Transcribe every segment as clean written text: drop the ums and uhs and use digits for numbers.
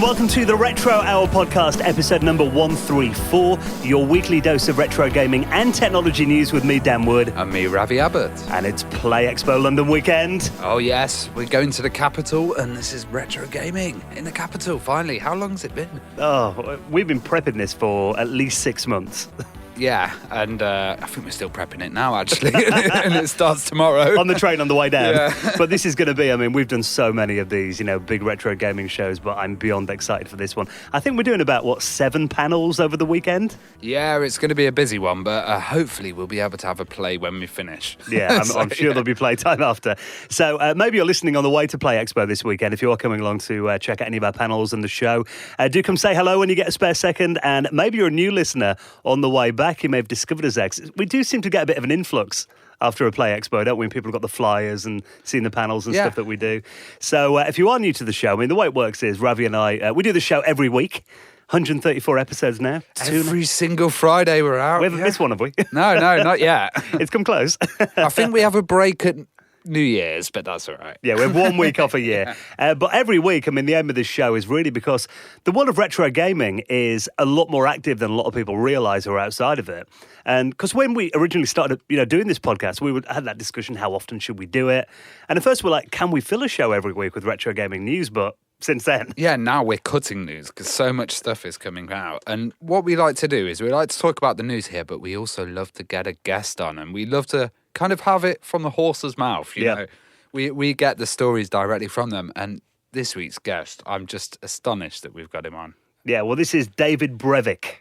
and welcome to the Retro Hour podcast, episode number 134, your weekly dose of retro gaming and technology news with me, Dan Wood. And me, Ravi Abbott. And it's Play Expo London weekend. Oh yes, we're going to the capital, and this is retro gaming in the capital, finally. How long's it been? Oh, we've been prepping this for at least 6 months. Yeah, and I think we're still prepping it now, actually, and it starts tomorrow. On the train on the way down. Yeah. But this is going to be, we've done so many of these, big retro gaming shows, but I'm beyond excited for this one. I think we're doing about, 7 panels over the weekend? Yeah, it's going to be a busy one, but hopefully we'll be able to have a play when we finish. Yeah, I'm sure there'll be playtime after. So maybe you're listening on the way to Play Expo this weekend. If you are coming along to check out any of our panels and the show, do come say hello when you get a spare second, and maybe you're a new listener on the way back. You may have discovered us. We do seem to get a bit of an influx after a Play Expo, don't we? People have got the flyers and seen the panels and stuff that we do. So if you are new to the show, the way it works is Ravi and I, we do the show every week. 134 episodes now. Every single Friday we're out. We haven't missed one, have we? No, not yet. It's come close. I think we have a break at New Year's, but that's all right. Yeah, we have 1 week off a year. But every week, the aim of this show is really because the world of retro gaming is a lot more active than a lot of people realise who are outside of it. And because when we originally started, doing this podcast, we had that discussion, how often should we do it? And at first we're like, can we fill a show every week with retro gaming news? But since then. Yeah, now we're cutting news because so much stuff is coming out. And what we like to do is we like to talk about the news here, but we also love to get a guest on, and we love to kind of have it from the horse's mouth, you know. We get the stories directly from them, and this week's guest, I'm just astonished that we've got him on. Yeah, well, this is David Brevik.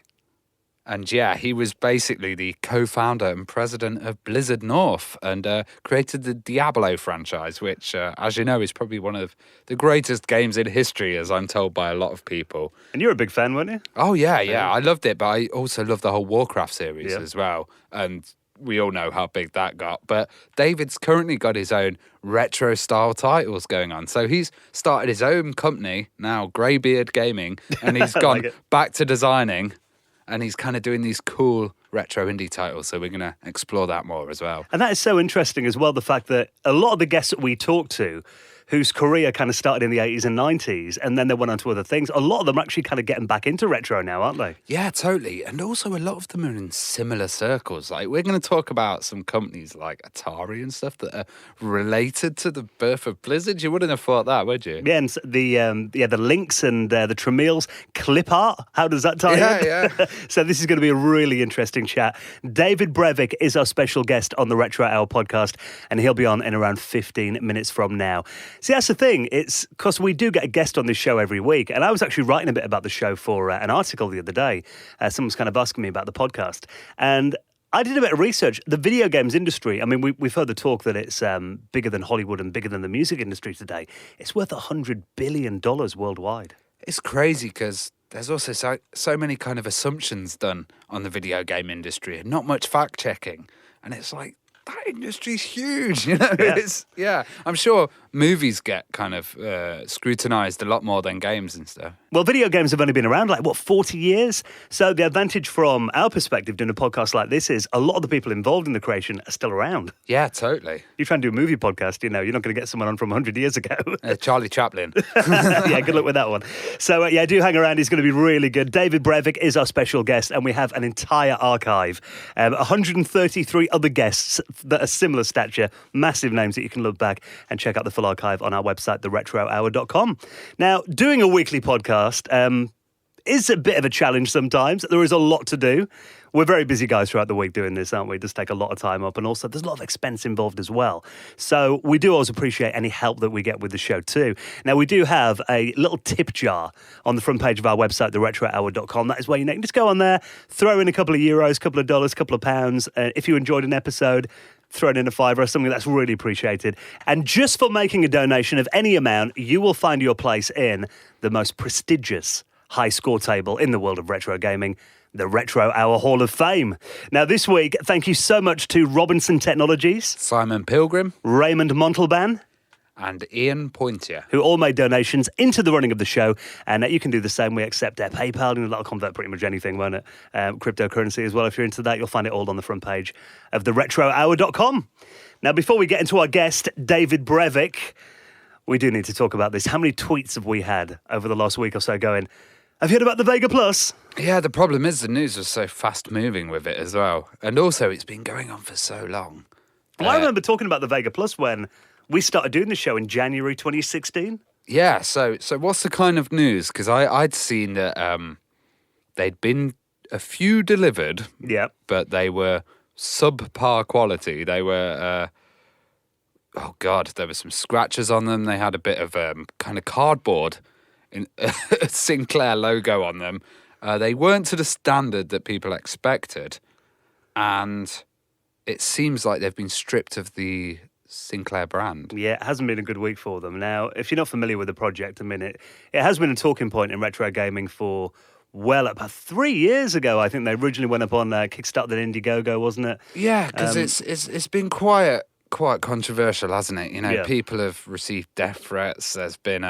And yeah, he was basically the co-founder and president of Blizzard North and created the Diablo franchise, which, as you know, is probably one of the greatest games in history, as I'm told by a lot of people. And you're a big fan, weren't you? Oh, yeah. I loved it, but I also loved the whole Warcraft series as well. And we all know how big that got. But David's currently got his own retro-style titles going on. So he's started his own company, now Greybeard Gaming, and he's gone back to designing. And he's kind of doing these cool retro indie titles, so we're going to explore that more as well. And that is so interesting as well, the fact that a lot of the guests that we talk to, whose career kind of started in the 80s and 90s, and then they went on to other things, a lot of them are actually kind of getting back into retro now, aren't they? Yeah, totally. And also a lot of them are in similar circles. Like, we're going to talk about some companies like Atari and stuff that are related to the birth of Blizzard. You wouldn't have thought that, would you? Yeah, and the Lynx and the Tramiels, clip art, how does that tie in? Yeah. So this is going to be a really interesting chat. David Brevik is our special guest on the Retro Hour podcast, and he'll be on in around 15 minutes from now. See, that's the thing. It's because we do get a guest on this show every week. And I was actually writing a bit about the show for an article the other day. Someone's kind of asking me about the podcast. And I did a bit of research. The video games industry, we've heard the talk that it's bigger than Hollywood and bigger than the music industry today. It's worth $100 billion worldwide. It's crazy because there's also so many kind of assumptions done on the video game industry and not much fact-checking. And it's like, that industry's huge, Yeah. I'm sure movies get kind of scrutinized a lot more than games and stuff. Well, video games have only been around 40 years? So the advantage from our perspective doing a podcast like this is a lot of the people involved in the creation are still around. Yeah, totally. You try and do a movie podcast, you're not going to get someone on from 100 years ago. Charlie Chaplin. Yeah, good luck with that one. So, do hang around. He's going to be really good. David Brevik is our special guest, and we have an entire archive. 133 other guests that are similar stature, massive names that you can look back and check out the full archive on our website, theretrohour.com. Now, doing a weekly podcast is a bit of a challenge sometimes. There is a lot to do. We're very busy guys throughout the week doing this, aren't we? It does take a lot of time up, and also there's a lot of expense involved as well. So we do always appreciate any help that we get with the show too. Now, we do have a little tip jar on the front page of our website, theretrohour.com. That is where you can just go on there, throw in a couple of euros, couple of dollars, couple of pounds. If you enjoyed an episode, throw in a $5 or something, that's really appreciated. And just for making a donation of any amount, you will find your place in the most prestigious high score table in the world of retro gaming, the Retro Hour Hall of Fame. Now, this week, thank you so much to Robinson Technologies, Simon Pilgrim, Raymond Montalban, and Ian Pointier, who all made donations into the running of the show. And you can do the same. We accept PayPal, and that'll convert pretty much anything, won't it? Cryptocurrency as well. If you're into that, you'll find it all on the front page of theretrohour.com. Now, before we get into our guest, David Brevik, We do need to talk about this. How many tweets have we had over the last week or so going, have you heard about the Vega Plus? Yeah, the problem is the news was so fast-moving with it as well. And also, it's been going on for so long. Well, I remember talking about the Vega Plus when we started doing the show in January 2016. Yeah, so what's the kind of news? Because I'd seen that they'd been a few delivered, but they were subpar quality. They were, oh God, there were some scratches on them. They had a bit of kind of cardboard in a Sinclair logo on them. They weren't to the standard that people expected. And it seems like they've been stripped of the Sinclair brand. Yeah, it hasn't been a good week for them. Now, if you're not familiar with the project, it has been a talking point in retro gaming for, well, about 3 years ago. I think they originally went up on Kickstarter and Indiegogo, wasn't it? Yeah, because it's been quite controversial, hasn't it? You know, people have received death threats. There's been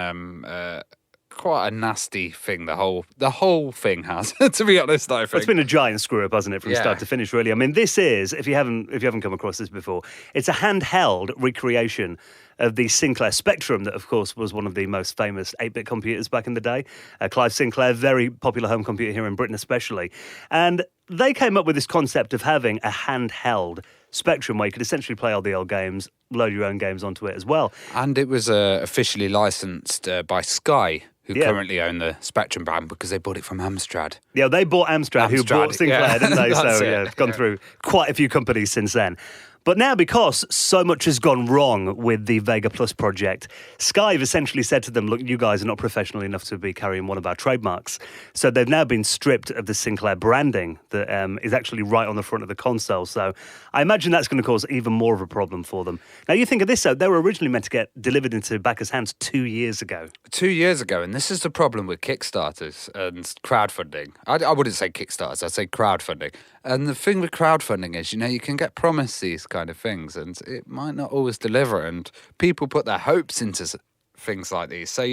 quite a nasty thing. The whole thing has, to be honest. I think it's been a giant screw up, hasn't it, from start to finish? Really. I mean, this is, if you haven't come across this before, it's a handheld recreation of the Sinclair Spectrum that, of course, was one of the most famous 8-bit computers back in the day. Clive Sinclair, very popular home computer here in Britain especially. And they came up with this concept of having a handheld Spectrum where you could essentially play all the old games, load your own games onto it as well. And it was officially licensed by Sky, who currently own the Spectrum brand, because they bought it from Amstrad. Yeah, they bought Amstrad who bought Sinclair, didn't they? So, it's gone through quite a few companies since then. But now, because so much has gone wrong with the Vega Plus project, Sky have essentially said to them, look, you guys are not professional enough to be carrying one of our trademarks. So they've now been stripped of the Sinclair branding that is actually right on the front of the console. So I imagine that's going to cause even more of a problem for them. Now, you think of this, though, they were originally meant to get delivered into backers' hands 2 years ago. 2 years ago, and this is the problem with Kickstarters and crowdfunding. I wouldn't say Kickstarters, I'd say crowdfunding. And the thing with crowdfunding is, you can get promised these kind of things and it might not always deliver, and people put their hopes into things like these. So,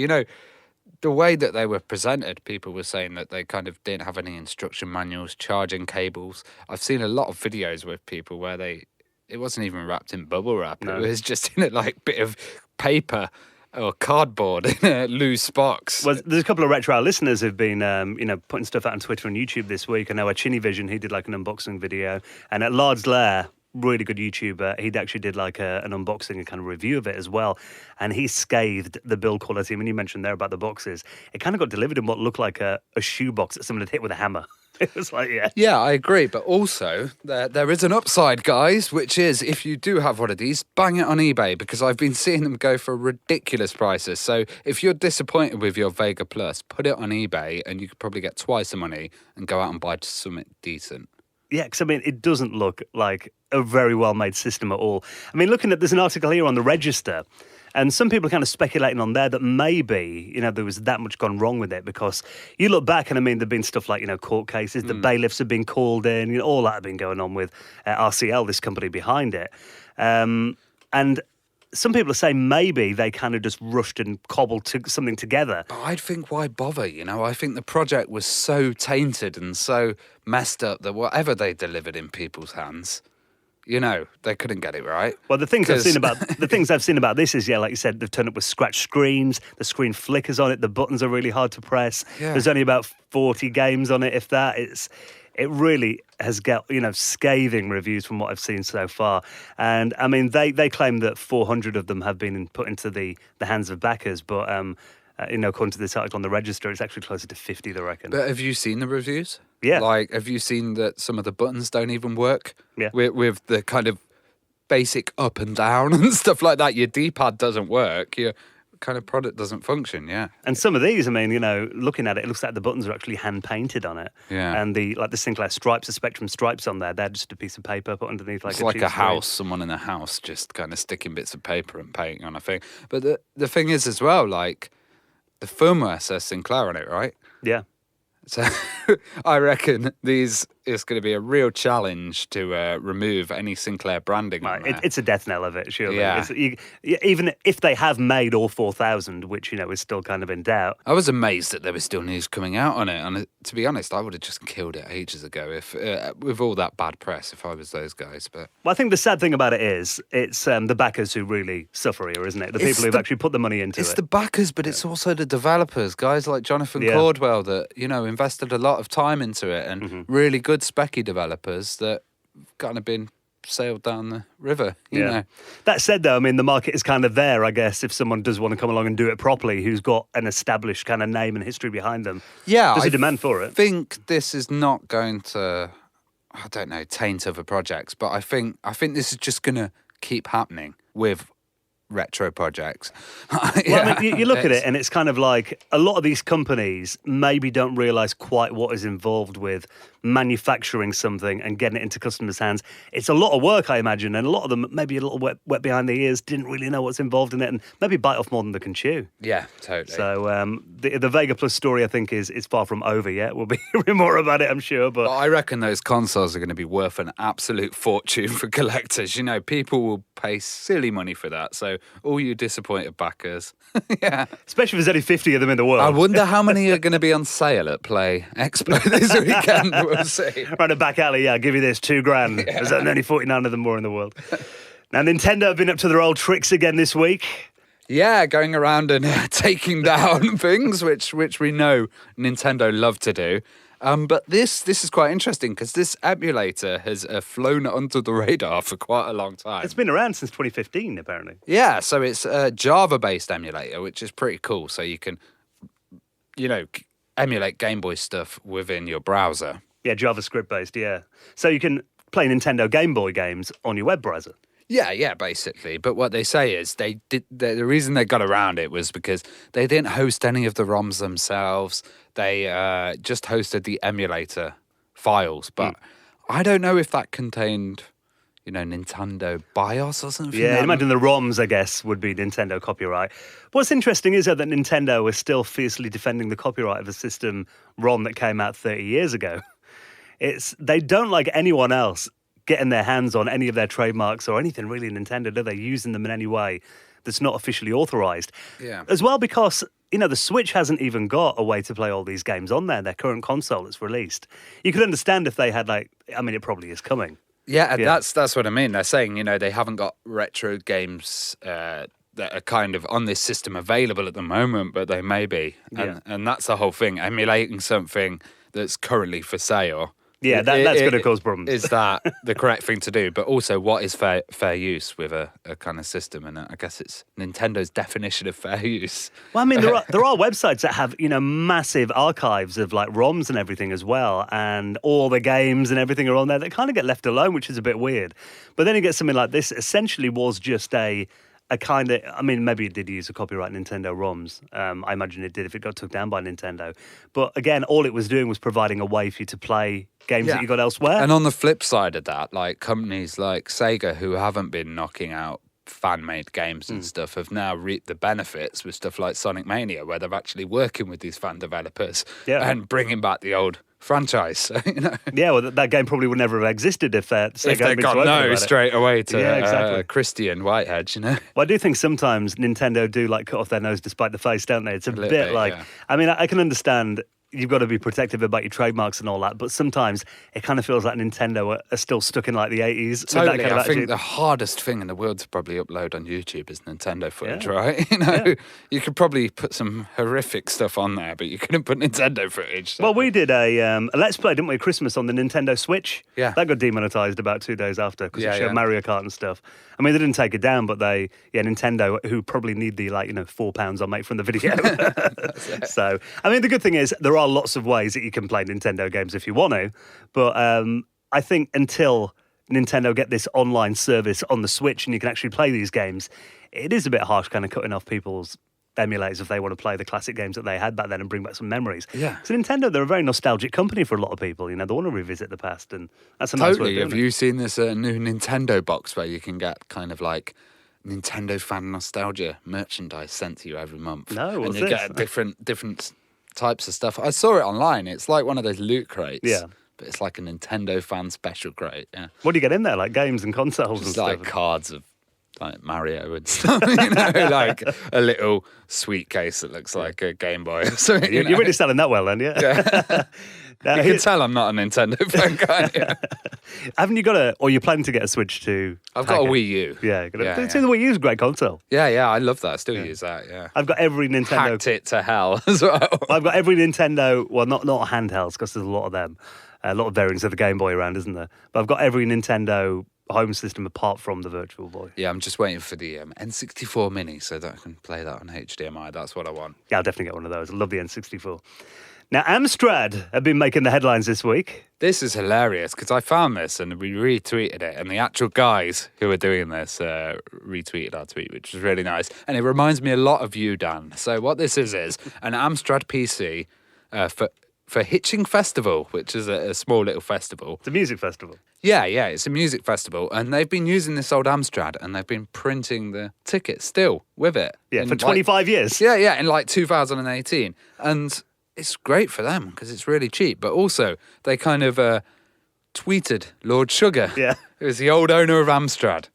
the way that they were presented, people were saying that they kind of didn't have any instruction manuals, charging cables. I've seen a lot of videos with people where it wasn't even wrapped in bubble wrap. No. It was just in a bit of paper or cardboard in a loose box. Well, there's a couple of retro listeners who've been, putting stuff out on Twitter and YouTube this week. I know Chinny Vision, he did an unboxing video, and at Large Lair, really good YouTuber, he'd actually did an unboxing and kind of review of it as well, and he scathed the build quality. I mean, you mentioned there about the boxes. It kind of got delivered in what looked like a shoebox that someone had hit with a hammer. It was Yeah, I agree. But also, there is an upside, guys, which is if you do have one of these, bang it on eBay, because I've been seeing them go for ridiculous prices. So if you're disappointed with your Vega Plus, put it on eBay and you could probably get twice the money and go out and buy something decent. Yeah, because it doesn't look like a very well-made system at all. There's an article here on the Register, and some people are kind of speculating on there that maybe, there was that much gone wrong with it, because you look back and, there've been stuff like, court cases, the bailiffs have been called in, all that had been going on with RCL, this company behind it. And some people are saying maybe they kind of just rushed and cobbled something together. But I think why bother, I think the project was so tainted and so messed up that whatever they delivered in people's hands, they couldn't get it right. Well, the things I've seen about this is, like you said, they've turned up with scratched screens, the screen flickers on it, the buttons are really hard to press. Yeah. There's only about 40 games on it, if that. It really has got, scathing reviews from what I've seen so far. And, they claim that 400 of them have been put into the hands of backers, but, according to this article on the Register, it's actually closer to 50, they reckon. But have you seen the reviews? Yeah. Have you seen that some of the buttons don't even work? Yeah. With the kind of basic up and down and stuff like that. Your D-pad doesn't work. Your kind of product doesn't function, yeah. And some of these, looking at it, it looks like the buttons are actually hand-painted on it. Yeah. And the Sinclair stripes, the Spectrum stripes on there, they're just a piece of paper put underneath it's like a house, someone in a house just kind of sticking bits of paper and painting on a thing. But the thing is as well, the firmware says Sinclair on it, right? Yeah. So I reckon it's going to be a real challenge to remove any Sinclair branding on there. It's a death knell of it, surely. Yeah. Even if they have made all 4,000, which, is still kind of in doubt. I was amazed that there was still news coming out on it. And to be honest, I would have just killed it ages ago if with all that bad press if I was those guys. But Well, I think the sad thing about it is it's the backers who really suffer here, isn't it? The people who've actually put the money into it. It's the backers, but it's also the developers, guys like Jonathan Cordwell that, invested a lot of time into it and really good specky developers that kind of been sailed down the river, you know. That said, though, the market is kind of there, I guess, if someone does want to come along and do it properly, who's got an established kind of name and history behind them. Yeah. There's a demand for it. I think this is not going to, I don't know, taint other projects, but I think this is just going to keep happening with retro projects. Well, you look at it and it's kind of like a lot of these companies maybe don't realise quite what is involved with manufacturing something and getting it into customers' hands. It's a lot of work, I imagine, and a lot of them maybe a little wet behind the ears, didn't really know what's involved in it, and maybe bite off more than they can chew. Yeah, totally. So the Vega Plus story, I think, is far from over yet. We'll be hearing more about it, I'm sure. But I reckon those consoles are going to be worth an absolute fortune for collectors. People will pay silly money for that. So all you disappointed backers, especially if there's only 50 of them in the world. I wonder how many are going to be on sale at Play Expo this weekend. We'll see. Right, a back alley, I'll give you this, $2,000. There's only 49 of them more in the world. Now, Nintendo have been up to their old tricks again this week. Yeah, going around and taking down things, which we know Nintendo love to do. But this is quite interesting because this emulator has flown under the radar for quite a long time. It's been around since 2015, apparently. Yeah, so it's a Java-based emulator, which is pretty cool. So you can, emulate Game Boy stuff within your browser. Yeah, JavaScript-based, yeah. So you can play Nintendo Game Boy games on your web browser. Yeah, basically. But what they say is the reason they got around it was because they didn't host any of the ROMs themselves. They just hosted the emulator files. But I don't know if that contained, Nintendo BIOS or something. Yeah, imagine the ROMs, I guess, would be Nintendo copyright. What's interesting is that Nintendo is still fiercely defending the copyright of a system ROM that came out 30 years ago. They don't like anyone else getting their hands on any of their trademarks or anything really Nintendo, do they? Using them in any way that's not officially authorised. Yeah. As well because, the Switch hasn't even got a way to play all these games on there, their current console that's released. You could understand if they had it probably is coming. Yeah, that's what I mean. They're saying, they haven't got retro games that are kind of on this system available at the moment, but they may be. And that's the whole thing, emulating something that's currently for sale. Yeah, that's going to cause problems. Is that the correct thing to do? But also, what is fair use with a kind of system? And I guess it's Nintendo's definition of fair use. Well, there are websites that have, massive archives of ROMs and everything as well. And all the games and everything are on there that kind of get left alone, which is a bit weird. But then you get something like this, essentially was just a kind of, maybe it did use a copyright Nintendo ROMs. I imagine it did if it got took down by Nintendo. But again, all it was doing was providing a way for you to play games that you got elsewhere. And on the flip side of that, companies like Sega, who haven't been knocking out fan-made games and stuff, have now reaped the benefits with stuff like Sonic Mania, where they're actually working with these fan developers and bringing back the old franchise. So, Yeah, well, that game probably would never have existed if they got no straight away to exactly. Christian Whitehead, Well, I do think sometimes Nintendo do cut off their nose despite the face, don't they? It's a bit like, yeah. I can understand you've got to be protective about your trademarks and all that, but sometimes it kind of feels like Nintendo are still stuck in the 80s. Totally, with that kind of I think attitude. the hardest thing in the world to probably upload on YouTube is Nintendo footage, right? You could probably put some horrific stuff on there, but you couldn't put Nintendo footage. So. Well, we did a Let's Play, didn't we, Christmas on the Nintendo Switch? Yeah. That got demonetised about 2 days after because it showed Mario Kart and stuff. They didn't take it down, but Nintendo, who probably need the £4 I'll make from the video. So, the good thing is there are lots of ways that you can play Nintendo games if you want to, but I think until Nintendo get this online service on the Switch and you can actually play these games, it is a bit harsh kind of cutting off people's emulators if they want to play the classic games that they had back then and bring back some memories. Yeah. So Nintendo, they're a very nostalgic company for a lot of people. They want to revisit the past, and that's a nice way of doing Have you seen this new Nintendo box where you can get kind of Nintendo fan nostalgia merchandise sent to you every month? No, what's and you this? get different types of stuff. I saw it online. It's like one of those loot crates. Yeah. But it's like a Nintendo fan special crate. Yeah. What do you get in there? Like games and consoles and Just stuff? like cards of like Mario and stuff, like a little sweet case that looks like a Game Boy or something. You're really selling that well then, yeah? Now, you can tell I'm not a Nintendo fan guy. Yeah. Haven't you or you're planning to get a Switch to... I've got a Wii U. Yeah. The Wii U is a great console. Yeah, I love that. I still use that, yeah. I've got every Nintendo... Hacked it to hell as well. I've got every Nintendo... Well, not handhelds, because there's a lot of them. A lot of variants of the Game Boy around, isn't there? But I've got every Nintendo home system apart from the Virtual Boy. Yeah, I'm just waiting for the N64 Mini so that I can play that on HDMI. That's what I want. Yeah, I'll definitely get one of those. I love the N64. Now, Amstrad have been making the headlines this week. This is hilarious because I found this and we retweeted it, and the actual guys who were doing this retweeted our tweet, which was really nice. And it reminds me a lot of you, Dan. So what this is an Amstrad PC for Hitching Festival, which is a small little festival. It's a music festival. Yeah, it's a music festival, and they've been using this old Amstrad, and they've been printing the tickets still with it. Yeah, for 25 years. Yeah, in like 2018. And it's great for them because it's really cheap. But also, they kind of tweeted Lord Sugar, who was the old owner of Amstrad,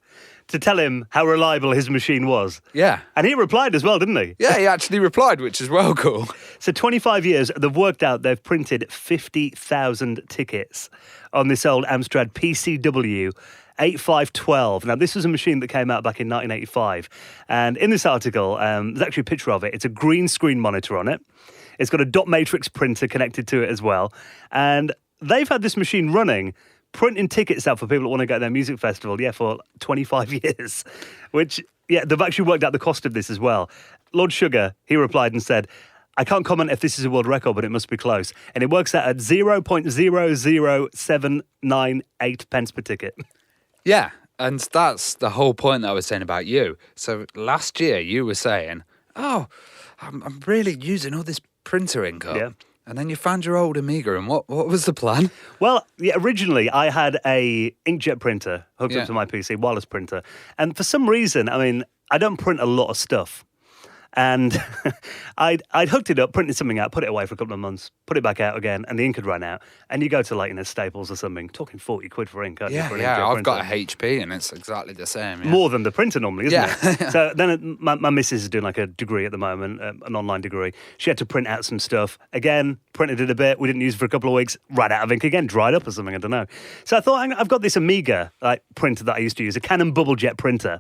to tell him how reliable his machine was. Yeah. And he replied as well, didn't he? Yeah, he actually replied, which is well cool. So 25 years, they've worked out they've printed 50,000 tickets on this old Amstrad PCW 8512. Now, this was a machine that came out back in 1985. And in this article, there's actually a picture of it. It's a green screen monitor on it. It's got a dot matrix printer connected to it as well. And they've had this machine running, printing tickets out for people that want to go to their music festival, for 25 years, which, they've actually worked out the cost of this as well. Lord Sugar, he replied and said, I can't comment if this is a world record, but it must be close. And it works out at 0.00798 pence per ticket. Yeah, and that's the whole point that I was saying about you. So last year you were saying, I'm really using all this printer ink up. Yeah. And then you found your old Amiga, and what was the plan? Well, originally I had a inkjet printer hooked up to my PC, wireless printer. And for some reason, I don't print a lot of stuff. And I'd hooked it up, printed something out, put it away for a couple of months, put it back out again, and the ink had run out. And you go to Staples or something, talking 40 quid for ink. Yeah, I've got a HP and it's exactly the same. Yeah. More than the printer normally, isn't it? So then my missus is doing a degree at the moment, an online degree. She had to print out some stuff. Again, printed it a bit. We didn't use it for a couple of weeks. Ran out of ink again, dried up or something, I don't know. So I thought, I've got this Amiga printer that I used to use, a Canon bubble jet printer.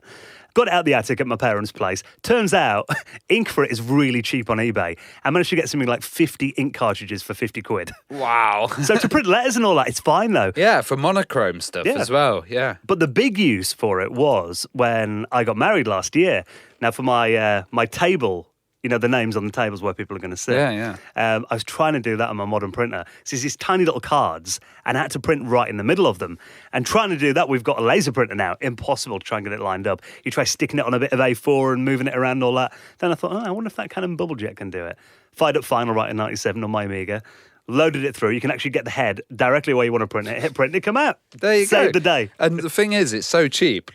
Got it out the attic at my parents' place. Turns out, ink for it is really cheap on eBay. I managed to get something like 50 ink cartridges for 50 quid. Wow. So to print letters and all that, it's fine though. Yeah, for monochrome stuff as well, yeah. But the big use for it was when I got married last year. Now for my my table, the names on the tables where people are going to sit. Yeah. I was trying to do that on my modern printer. So it's these tiny little cards, and I had to print right in the middle of them. And trying to do that, we've got a laser printer now. Impossible to try and get it lined up. You try sticking it on a bit of A4 and moving it around and all that. Then I thought, I wonder if that Canon bubble jet can do it. Fired up Final Writer 97 on my Amiga. Loaded it through. You can actually get the head directly where you want to print it. Hit print and it come out. There you go. Saved the day. And the thing is, it's so cheap.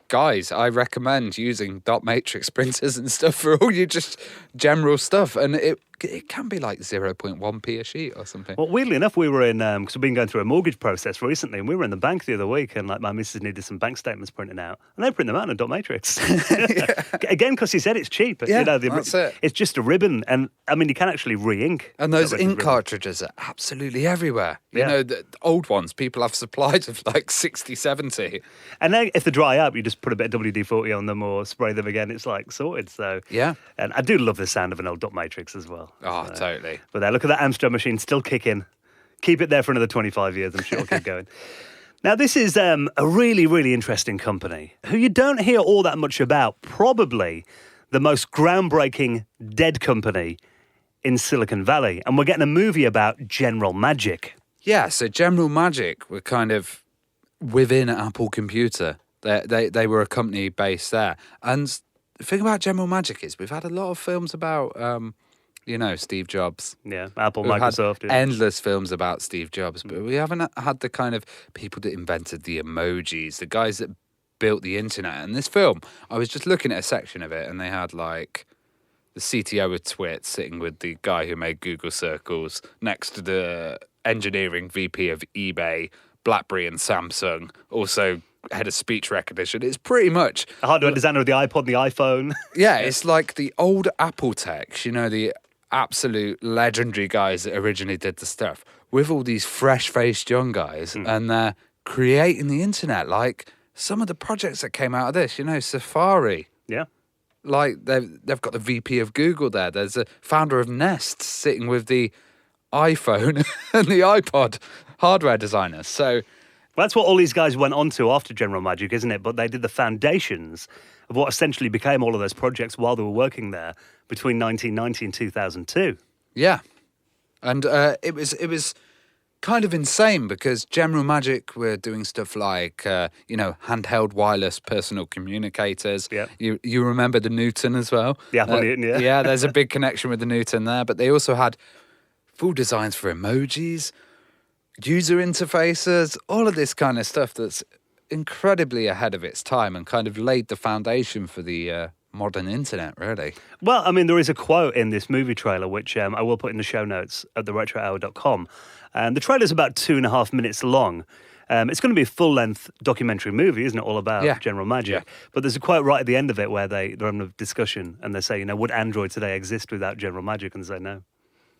Guys, I recommend using dot matrix printers and stuff for all your just general stuff. And it can be like 0.1p a sheet or something. Well, weirdly enough, we were in, because we've been going through a mortgage process recently, and we were in the bank the other week, and my missus needed some bank statements printed out, and they print them out in a dot matrix. Again, because he said it's cheap. Yeah, that's it. It's just a ribbon, and you can actually re-ink. And those ink cartridges are absolutely everywhere. You the old ones, people have supplies of like 60, 70. And then if they dry up, you just put a bit of WD-40 on them or spray them again. It's sorted. So yeah. And I do love the sound of an old dot matrix as well. Oh, totally. But there, look at that Amstrad machine still kicking. Keep it there for another 25 years. I'm sure it'll keep going. Now, this is a really, really interesting company who you don't hear all that much about. Probably the most groundbreaking dead company in Silicon Valley. And we're getting a movie about General Magic. Yeah, so General Magic were kind of within Apple Computer. They were a company based there. And the thing about General Magic is we've had a lot of films about, Steve Jobs. Yeah, Apple, We've Microsoft. had endless films about Steve Jobs, but we haven't had the kind of people that invented the emojis, the guys that built the internet. And this film, I was just looking at a section of it, and they had the CTO of Twit sitting with the guy who made Google Circles next to the engineering VP of eBay, BlackBerry and Samsung, also head of speech recognition. It's pretty much a hardware designer of the iPod and the iPhone. Yeah, it's like the old Apple techs, the absolute legendary guys that originally did the stuff, with all these fresh-faced young guys, and they're creating the internet. Like some of the projects that came out of this, Safari. Yeah. Like they've got the VP of Google there. There's a founder of Nest sitting with the iPhone and the iPod hardware designers. So that's what all these guys went on to after General Magic, isn't it? But they did the foundations of what essentially became all of those projects while they were working there between 1990 and 2002. Yeah. And it was kind of insane because General Magic were doing stuff like, handheld wireless personal communicators. Yeah. You remember the Newton as well? The Apple Newton, yeah. Yeah, there's a big connection with the Newton there. But they also had full designs for emojis, user interfaces, all of this kind of stuff that's incredibly ahead of its time and kind of laid the foundation for the modern internet, really. Well, I mean, there is a quote in this movie trailer, which I will put in the show notes at theretrohour.com. And the trailer's about 2.5 minutes long. It's going to be a full-length documentary movie, isn't it, all about General Magic? Yeah. But there's a quote right at the end of it where they're having a discussion and they say, would Android today exist without General Magic? And they say no.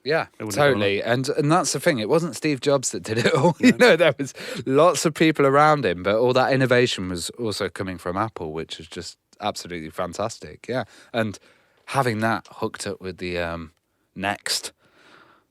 Yeah, totally. And that's the thing. It wasn't Steve Jobs that did it all. No. There was lots of people around him, but all that innovation was also coming from Apple, which is just absolutely fantastic. Yeah. And having that hooked up with the Next.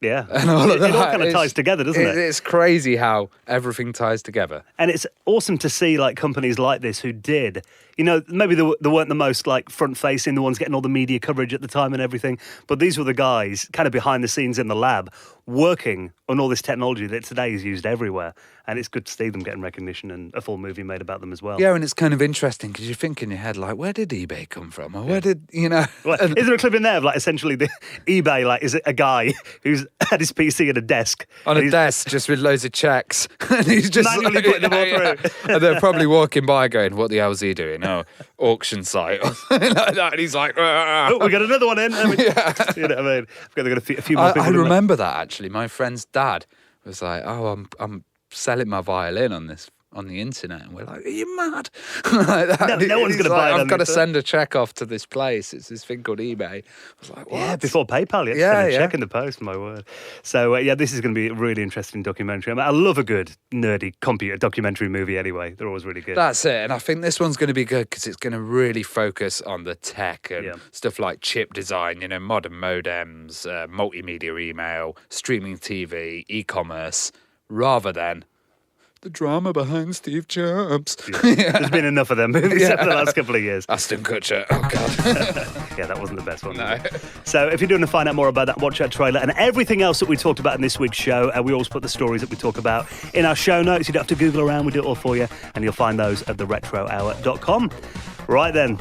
Yeah. And all of that. It all kind of ties together, doesn't it? It's crazy how everything ties together. And it's awesome to see companies like this who did, maybe they weren't the most front-facing, the ones getting all the media coverage at the time and everything, but these were the guys kind of behind the scenes in the lab working on all this technology that today is used everywhere. And it's good to see them getting recognition and a full movie made about them as well. Yeah, and it's kind of interesting because you think in your head, where did eBay come from? Or where did, Well, is there a clip in there of essentially the eBay, is it a guy who's had his PC at a desk? On a desk just with loads of checks. And he's just manually putting them all through. And they're probably walking by going, what the hell's he doing? Oh, auction site or something like that. And he's like, oh, we got another one in. You know what I mean? They've got a few more people. I remember that actually. My friend's dad was like, oh, I'm selling my violin on the internet, and we're like, are you mad? Like that. No one's going to buy it. I've got to send a check off to this place. It's this thing called eBay. I was like, what? Yeah, before PayPal, you had to send a check in the post, my word. So, this is going to be a really interesting documentary. I love a good, nerdy computer documentary movie anyway. They're always really good. That's it. And I think this one's going to be good because it's going to really focus on the tech and stuff like chip design, modern modems, multimedia email, streaming TV, e-commerce, rather than the drama behind Steve Jobs. Yeah. There's been enough of them movies over the last couple of years. Aston Kutcher. Oh, God. Yeah, that wasn't the best one. No. So if you're doing to find out more about that, watch that trailer and everything else that we talked about in this week's show. We always put the stories that we talk about in our show notes. You don't have to Google around. We do it all for you. And you'll find those at theretrohour.com. Right then,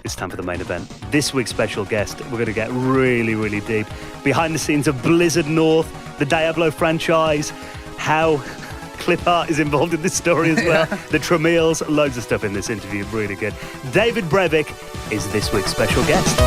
it's time for the main event. This week's special guest, we're going to get really, really deep. Behind the scenes of Blizzard North, the Diablo franchise, how clip art is involved in this story as well. The Tramiels, loads of stuff in this interview, really good. David Brevik is this week's special guest.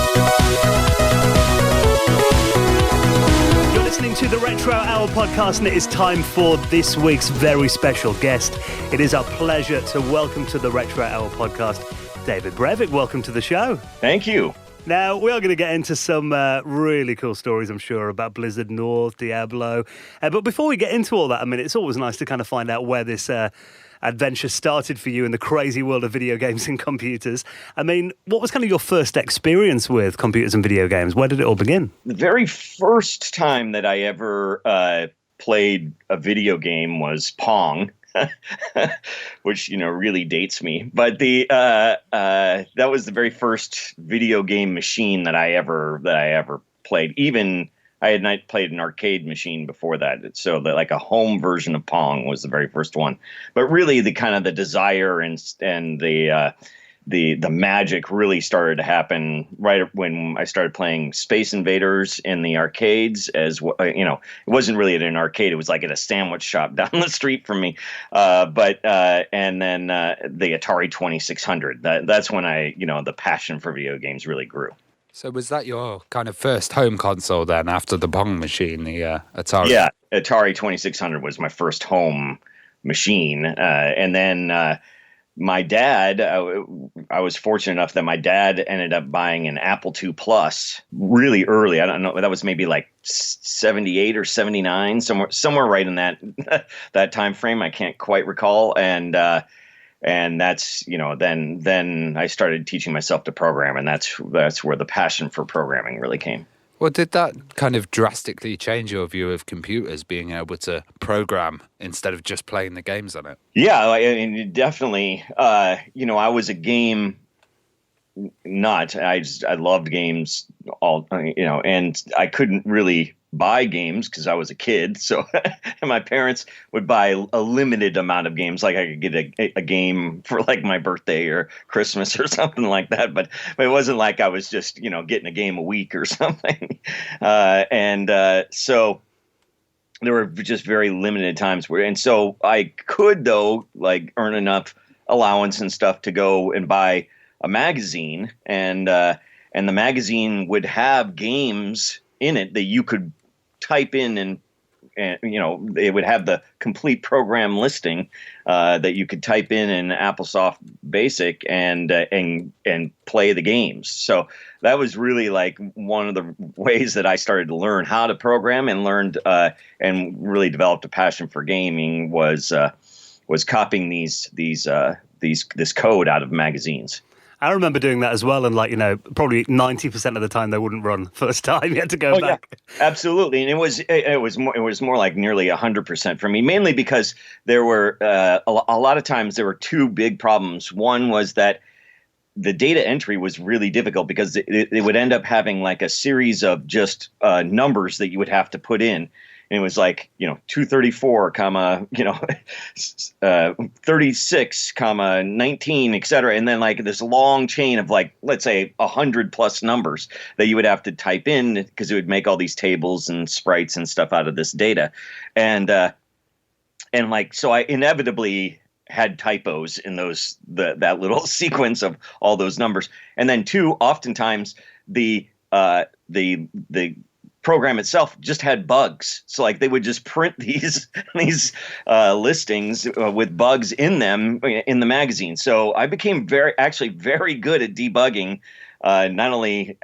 You're listening to the Retro Hour podcast, and it is time for this week's very special guest. It is our pleasure to welcome to the Retro Hour podcast, David Brevik. Welcome to the show. Thank you. Now, we are going to get into some really cool stories, I'm sure, about Blizzard North, Diablo. But before we get into all that, it's always nice to kind of find out where this adventure started for you in the crazy world of video games and computers. What was kind of your first experience with computers and video games? Where did it all begin? The very first time that I ever played a video game was Pong. Which really dates me, but that was the very first video game machine that I ever played. Even I had not played an arcade machine before that, so a home version of Pong was the very first one. But really, the kind of the desire and the magic really started to happen right when I started playing Space Invaders in the arcades. It wasn't really at an arcade; it was like at a sandwich shop down the street from me. And then the Atari 2600. That's when the passion for video games really grew. So was that your kind of first home console then, after the Pong machine, the Atari? Yeah, Atari 2600 was my first home machine. And then my dad, I was fortunate enough that my dad ended up buying an Apple II Plus really early. I don't know, that was maybe like 78 or 79, somewhere right in that time frame. I can't quite recall. And that's, then I started teaching myself to program, and that's where the passion for programming really came. Well, did that kind of drastically change your view of computers, being able to program instead of just playing the games on it? Yeah, I mean, definitely. I was a game nut. I loved games and I couldn't really buy games because I was a kid. So and my parents would buy a limited amount of games. Like I could get a game for like my birthday or Christmas or something like that. But it wasn't like I was just, getting a game a week or something. So there were just very limited times and so I could though like earn enough allowance and stuff to go and buy a magazine, and the magazine would have games in it that you could type in, and it would have the complete program listing that you could type in AppleSoft Basic and play the games. So that was really like one of the ways that I started to learn how to program and learned and really developed a passion for gaming was copying this code out of magazines. I remember doing that as well, and probably 90% of the time they wouldn't run first time. You had to go back. Yeah, absolutely, and it was more like nearly 100% for me, mainly because there were a lot of times there were two big problems. One was that the data entry was really difficult because it would end up having like a series of just numbers that you would have to put in. And it was like, 234, 36, 19, et cetera. And then like this long chain of like, let's say 100 plus numbers that you would have to type in because it would make all these tables and sprites and stuff out of this data. And so I inevitably had typos in that little sequence of all those numbers. And then two, oftentimes the program itself just had bugs. So like they would just print these listings with bugs in them in the magazine. So I became very good at debugging not only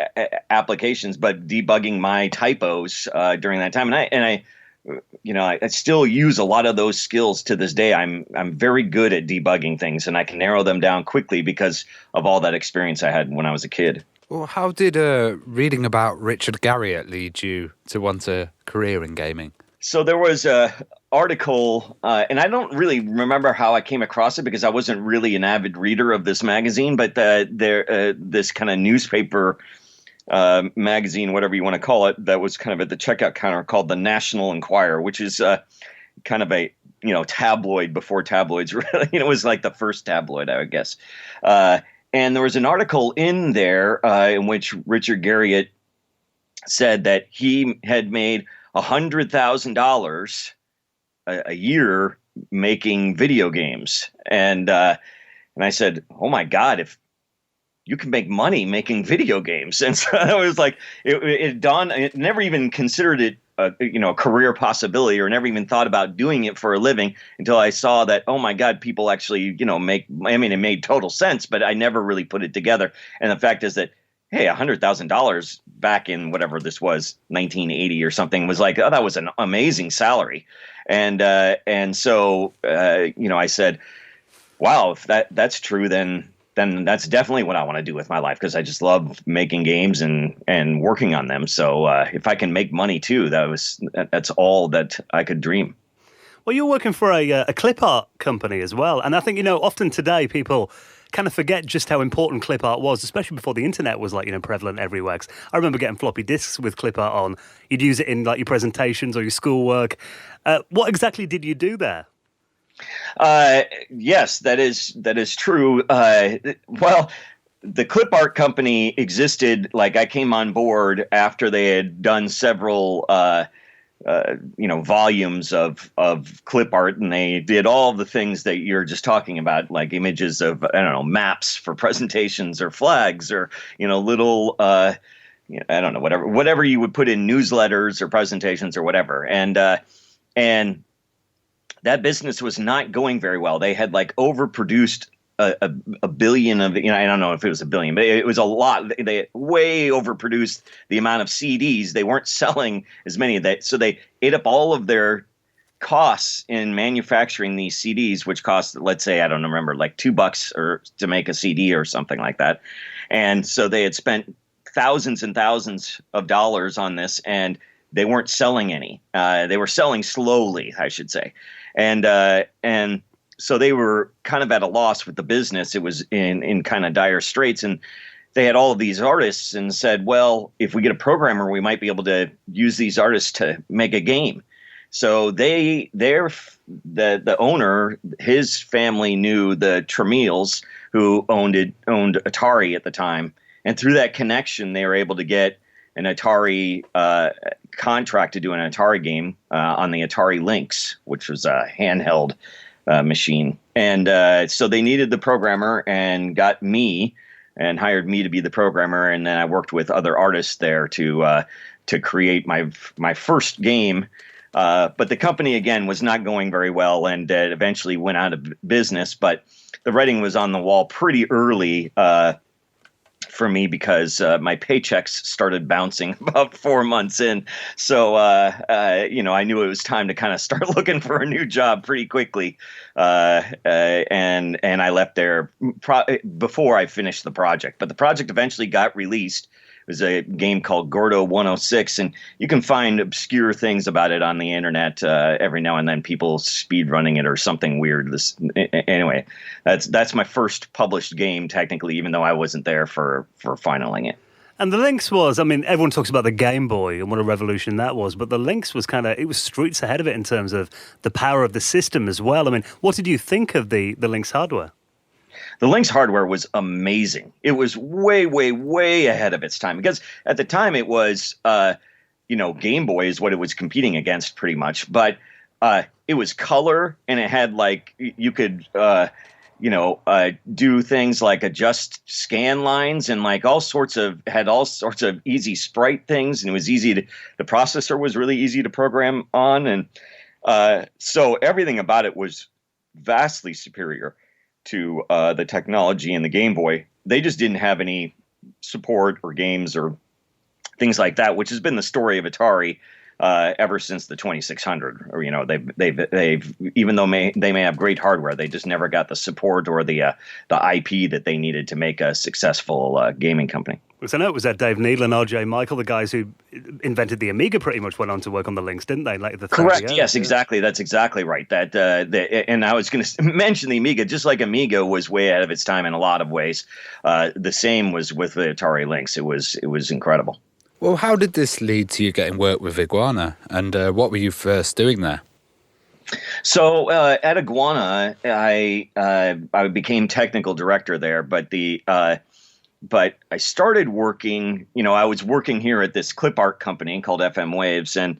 applications but debugging my typos during that time. And I still use a lot of those skills to this day. I'm very good at debugging things, and I can narrow them down quickly because of all that experience I had when I was a kid. Well, how did reading about Richard Garriott lead you to want a career in gaming? So there was a article, and I don't really remember how I came across it because I wasn't really an avid reader of this magazine, but this kind of newspaper magazine, whatever you want to call it, that was kind of at the checkout counter called the National Enquirer, which is kind of a tabloid before tabloids. Really, it was like the first tabloid, I would guess. And there was an article in there in which Richard Garriott said that he had made $100,000 a year making video games. And I said, oh, my God, if you can make money making video games. And so I was like, it dawned, I never even considered it a career possibility or never even thought about doing it for a living until I saw that, oh my God, people actually, it made total sense, but I never really put it together. And the fact is that, hey, $100,000 back in whatever this was, 1980 or something, was like, oh, that was an amazing salary. And so I said, wow, if that's true, then that's definitely what I want to do with my life, because I just love making games and working on them. So if I can make money too, that's all that I could dream. Well, you're working for a clip art company as well. And I think, often today people kind of forget just how important clip art was, especially before the internet was prevalent everywhere. 'Cause I remember getting floppy disks with clip art on. You'd use it in your presentations or your schoolwork. What exactly did you do there? Yes, that is true. Well, the clip art company existed, I came on board after they had done several, volumes of clip art, and they did all the things that you're just talking about, like images of, maps for presentations or flags or, little, I don't know, whatever you would put in newsletters or presentations or whatever. And that business was not going very well. They had like overproduced a billion of, I don't know if it was a billion, but it was a lot. They way overproduced the amount of CDs. They weren't selling as many of that. So they ate up all of their costs in manufacturing these CDs, which cost, let's say, I don't remember, like $2 or to make a CD or something like that. And so they had spent thousands and thousands of dollars on this, and they weren't selling any. They were selling slowly, I should say. And so they were kind of at a loss with the business. It was in kind of dire straits. And they had all of these artists and said, well, if we get a programmer, we might be able to use these artists to make a game. So the owner, his family knew the Tramiels, who owned Atari at the time. And through that connection, they were able to get an Atari contract to do an Atari game on the Atari Lynx, which was a handheld machine. And so they needed the programmer and got me and hired me to be the programmer. And then I worked with other artists there to create my first game. But the company, again, was not going very well and eventually went out of business. But the writing was on the wall pretty early for me because my paychecks started bouncing about 4 months in. So, I knew it was time to kind of start looking for a new job pretty quickly. And I left there before I finished the project. But the project eventually got released. It was a game called Gordo 106, and you can find obscure things about it on the internet every now and then. People speed running it or something weird. Anyway, that's my first published game, technically, even though I wasn't there for finaling it. And the Lynx was, everyone talks about the Game Boy and what a revolution that was, but the Lynx was it was streets ahead of it in terms of the power of the system as well. What did you think of the Lynx hardware? The Lynx hardware was amazing. It was way, way, way ahead of its time because at the time it was, Game Boy is what it was competing against pretty much. But it was color, and it had you could, do things like adjust scan lines and all sorts of easy sprite things. And it was easy the processor was really easy to program on. And so everything about it was vastly superior to the technology in the Game Boy. They just didn't have any support or games or things like that, which has been the story of Atari ever since the 2600. Or they've even though they may have great hardware, they just never got the support or the IP that they needed to make a successful gaming company. So I know it was that Dave Neal and R.J. Michael, the guys who invented the Amiga, pretty much went on to work on the Lynx, didn't they? Correct. Yes, exactly. That's exactly right. And I was going to mention the Amiga. Just like Amiga was way ahead of its time in a lot of ways, the same was with the Atari Lynx. It was incredible. Well, how did this lead to you getting work with Iguana, and what were you first doing there? So at Iguana, I became technical director there, but But I started working, I was working here at this clip art company called FM Waves, and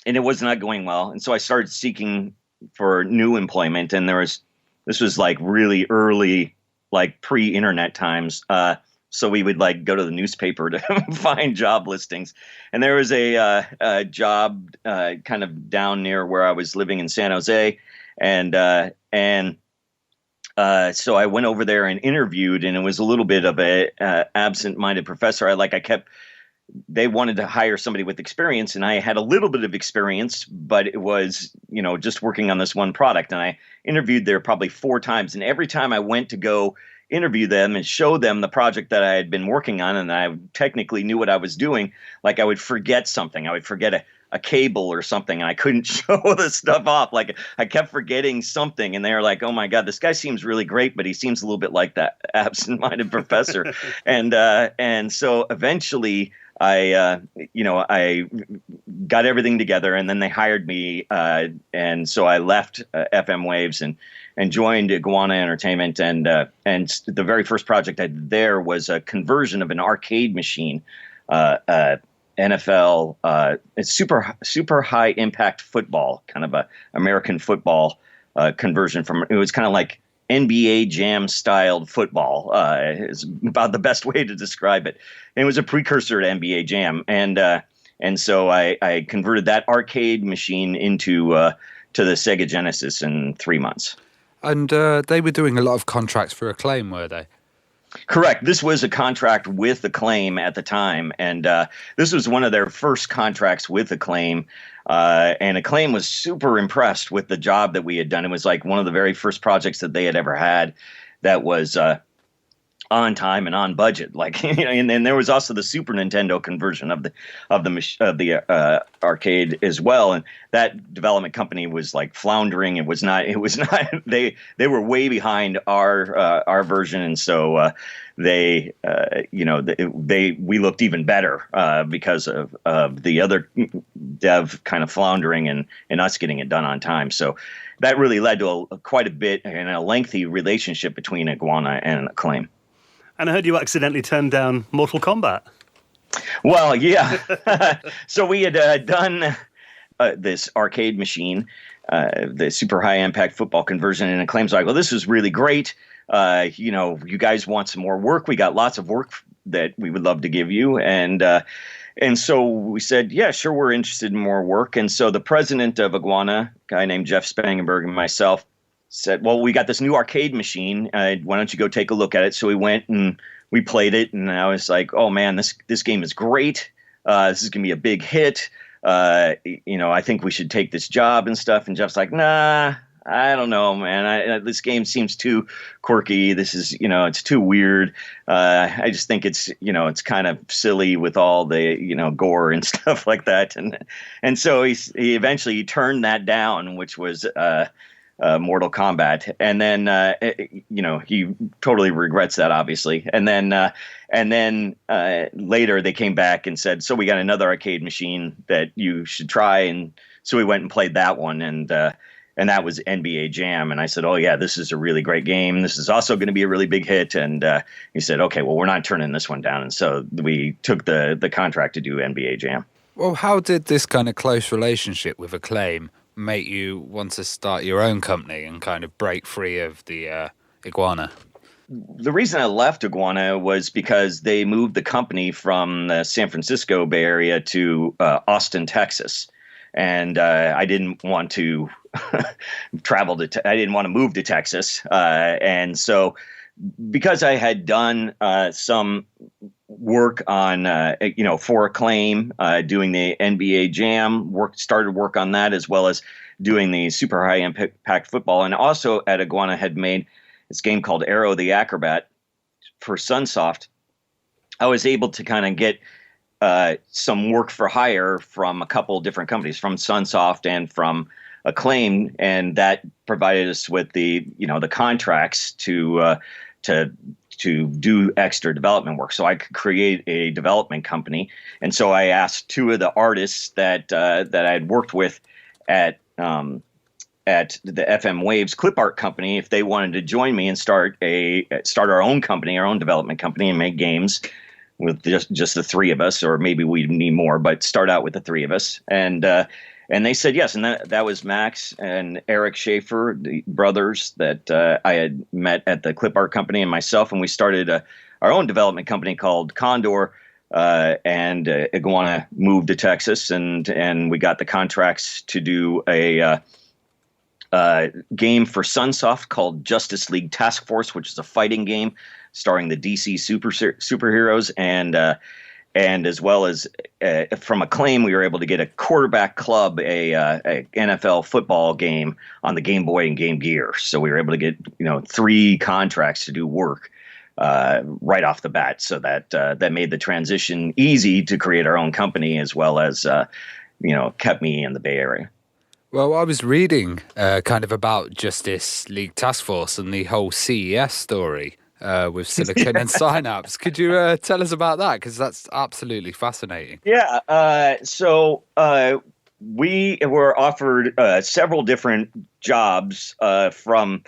it was not going well. And so I started seeking for new employment. And this was really early, pre-internet times. So we would go to the newspaper to find job listings. And there was a job kind of down near where I was living in San Jose. So I went over there and interviewed, and it was a little bit of a absent-minded professor. They wanted to hire somebody with experience, and I had a little bit of experience, but it was, just working on this one product. And I interviewed there probably 4 times, and every time I went to go interview them and show them the project that I had been working on, and I technically knew what I was doing, I would forget something. I would forget a cable or something, and I couldn't show the stuff off. I kept forgetting something, and they were like, "Oh my God, this guy seems really great, but he seems a little bit like that absent-minded professor." And so eventually I got everything together, and then they hired me, and so I left FM Waves and joined Iguana Entertainment, and the very first project I did there was a conversion of an arcade machine. NFL, it's super high impact football, kind of a American football conversion from. It was kind of like NBA Jam styled football. Is about the best way to describe it. And it was a precursor to NBA Jam, and so I converted that arcade machine into to the Sega Genesis in 3 months. And they were doing a lot of contracts for Acclaim, were they? Correct. This was a contract with Acclaim at the time, and this was one of their first contracts with Acclaim. And Acclaim was super impressed with the job that we had done. It was like one of the very first projects that they had ever had that was on time and on budget. Like, you know, and then there was also the Super Nintendo conversion of the arcade as well. And that development company was like floundering. It was not. They were way behind our version, and so we looked even better because of the other dev kind of floundering and us getting it done on time. So that really led to quite a bit and a lengthy relationship between Iguana and Acclaim. And I heard you accidentally turned down Mortal Kombat. Well, yeah. So we had done this arcade machine, the super high impact football conversion, and Acclaim's like, well, this is really great. You guys want some more work? We got lots of work that we would love to give you. And so we said, yeah, sure, we're interested in more work. And so the president of Iguana, a guy named Jeff Spangenberg, and myself said, well, we got this new arcade machine. Why don't you go take a look at it? So we went and we played it. And I was like, oh, man, this game is great. This is going to be a big hit. I think we should take this job and stuff. And Jeff's like, nah, I don't know, man. This game seems too quirky. This is, it's too weird. I just think it's kind of silly with all the, gore and stuff like that. And so he eventually turned that down, which was Mortal Kombat. And then, he totally regrets that, obviously. And then later they came back and said, so we got another arcade machine that you should try. And so we went and played that one. And that was NBA Jam. And I said, oh, yeah, this is a really great game. This is also going to be a really big hit. And he said, okay, well, we're not turning this one down. And so we took the contract to do NBA Jam. Well, how did this kind of close relationship with Acclaim make you want to start your own company and kind of break free of the Iguana? The reason I left Iguana was because they moved the company from the San Francisco Bay Area to Austin, Texas. And I didn't want to I didn't want to move to Texas. And so because I had done some work on, for Acclaim, doing the NBA Jam, started work on that, as well as doing the super high impact football. And also at Iguana had made this game called Arrow the Acrobat for Sunsoft. I was able to kind of get some work for hire from a couple different companies, from Sunsoft and from Acclaim, and that provided us with the contracts to do extra development work. So I could create a development company, and so I asked two of the artists that I had worked with at the FM Waves clip art company if they wanted to join me and start our own company, our own development company, and make games with just the three of us, or maybe we need more, but start out with the three of us. And they said yes. And that was Max and Eric Schaefer, the brothers that I had met at the clip art company, and myself. And we started our own development company called Condor, and Iguana moved to Texas, and we got the contracts to do a game for Sunsoft called Justice League Task Force, which is a fighting game starring the DC superheroes, and as well as from Acclaim, we were able to get a quarterback club, a NFL football game on the Game Boy and Game Gear. So we were able to get 3 contracts to do work right off the bat. So that made the transition easy to create our own company, as well as kept me in the Bay Area. Well, I was reading kind of about Justice League Task Force and the whole CES story with Silicon and Synapse. Could you tell us about that? Because that's absolutely fascinating. Yeah. So we were offered several different jobs from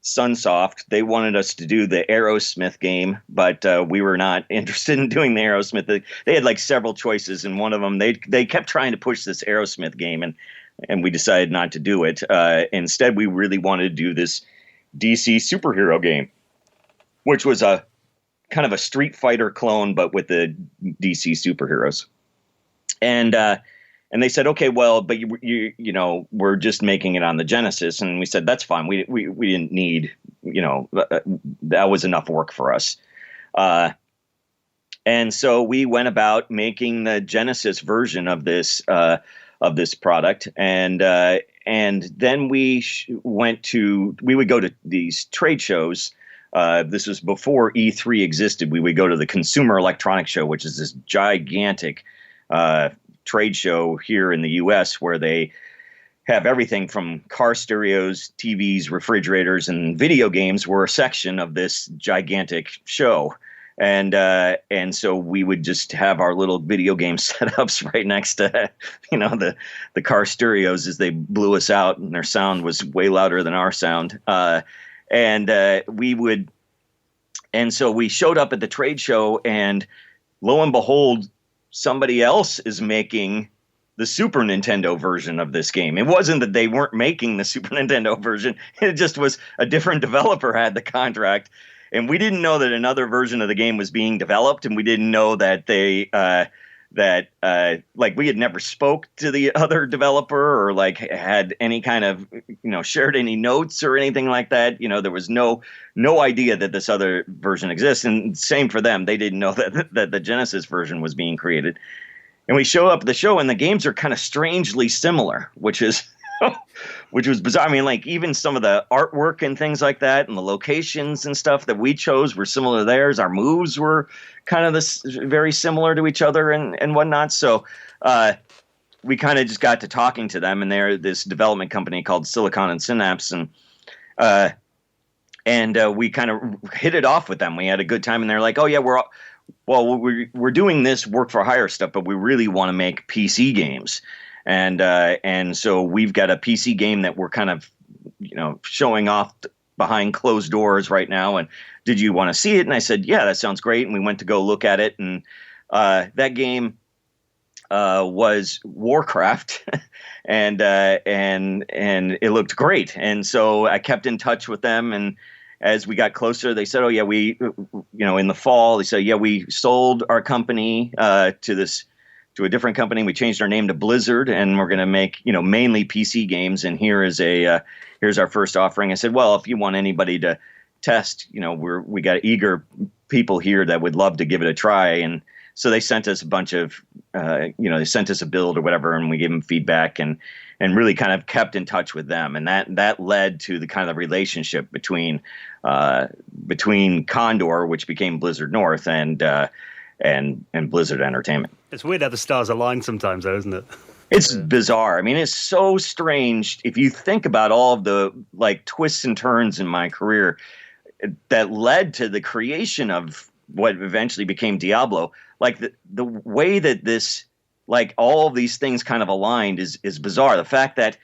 Sunsoft. They wanted us to do the Aerosmith game, but we were not interested in doing the Aerosmith. They had like several choices, and one of them, they kept trying to push this Aerosmith game, and we decided not to do it. Instead, we really wanted to do this DC superhero game, which was a kind of a Street Fighter clone, but with the DC superheroes. And they said, okay, well, but you know, we're just making it on the Genesis. And we said, that's fine. We didn't need, you know, that was enough work for us. And so we went about making the Genesis version of this product. And then we would go to these trade shows. This was before E3 existed. We would go to the Consumer Electronics Show, which is this gigantic trade show here in the U.S. where they have everything from car stereos, TVs, refrigerators, and video games were a section of this gigantic show. And so we would just have our little video game setups right next to, you know, the car stereos as they blew us out, and their sound was way louder than our sound. And so we showed up at the trade show, and lo and behold, somebody else is making the Super Nintendo version of this game. It wasn't that they weren't making the Super Nintendo version. It just was a different developer had the contract. And we didn't know that another version of the game was being developed, and we didn't know that they like we had never spoke to the other developer or like had any kind of, you know, shared any notes or anything like that. You know, there was no idea that this other version exists, and same for them. They didn't know that the Genesis version was being created. And we show up at the show, and the games are kind of strangely similar, which was bizarre. I mean, like even some of the artwork and things like that, and the locations and stuff that we chose were similar to theirs. Our moves were kind of very similar to each other and whatnot. So we kind of just got to talking to them, and they're this development company called Silicon and Synapse, and we kind of hit it off with them. We had a good time, and they're like, "Oh yeah, we're doing this work for hire stuff, but we really want to make PC games." And so we've got a PC game that we're kind of, you know, showing off behind closed doors right now. And did you want to see it? And I said, yeah, that sounds great. And we went to go look at it. And that game was Warcraft, and it looked great. And so I kept in touch with them. And as we got closer, they said, oh yeah, we, you know, in the fall, they said, yeah, we sold our company to a different company. We changed our name to Blizzard, and we're going to make, you know, mainly PC games. And here's our first offering. I said, well, if you want anybody to test, you know, we got eager people here that would love to give it a try. And so they sent us a bunch of, you know, they sent us a build or whatever, and we gave them feedback and really kind of kept in touch with them. And that led to the kind of relationship between Condor, which became Blizzard North, and Blizzard Entertainment. It's weird how the stars align sometimes, though, isn't it? It's bizarre. I mean, it's so strange if you think about all of the like twists and turns in my career that led to the creation of what eventually became Diablo. Like the way that this, like all of these things kind of aligned is bizarre. The fact that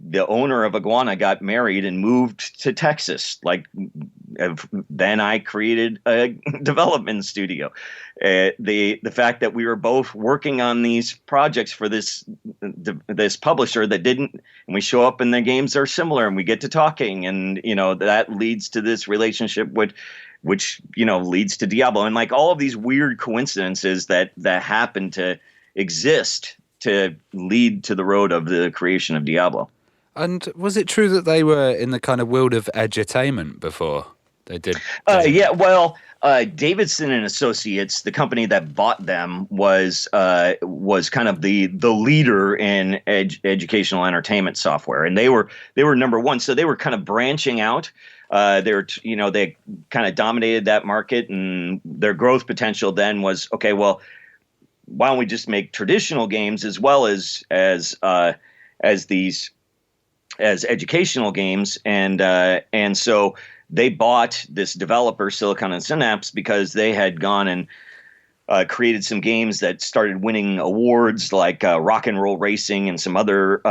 the owner of Iguana got married and moved to Texas. Like then I created a development studio. The fact that we were both working on these projects for this publisher that didn't, and we show up and the games are similar and we get to talking, and you know that leads to this relationship which you know leads to Diablo, and like all of these weird coincidences that happen to exist to lead to the road of the creation of Diablo. And was it true that they were in the kind of world of edutainment before they did? Yeah, well, Davidson and Associates, the company that bought them, was kind of the leader in educational entertainment software, and they were number one. So they were kind of branching out. They kind of dominated that market, and their growth potential then was okay. Well, why don't we just make traditional games as well as educational games, and so they bought this developer, Silicon and Synapse, because they had gone and created some games that started winning awards, like Rock and Roll Racing and some other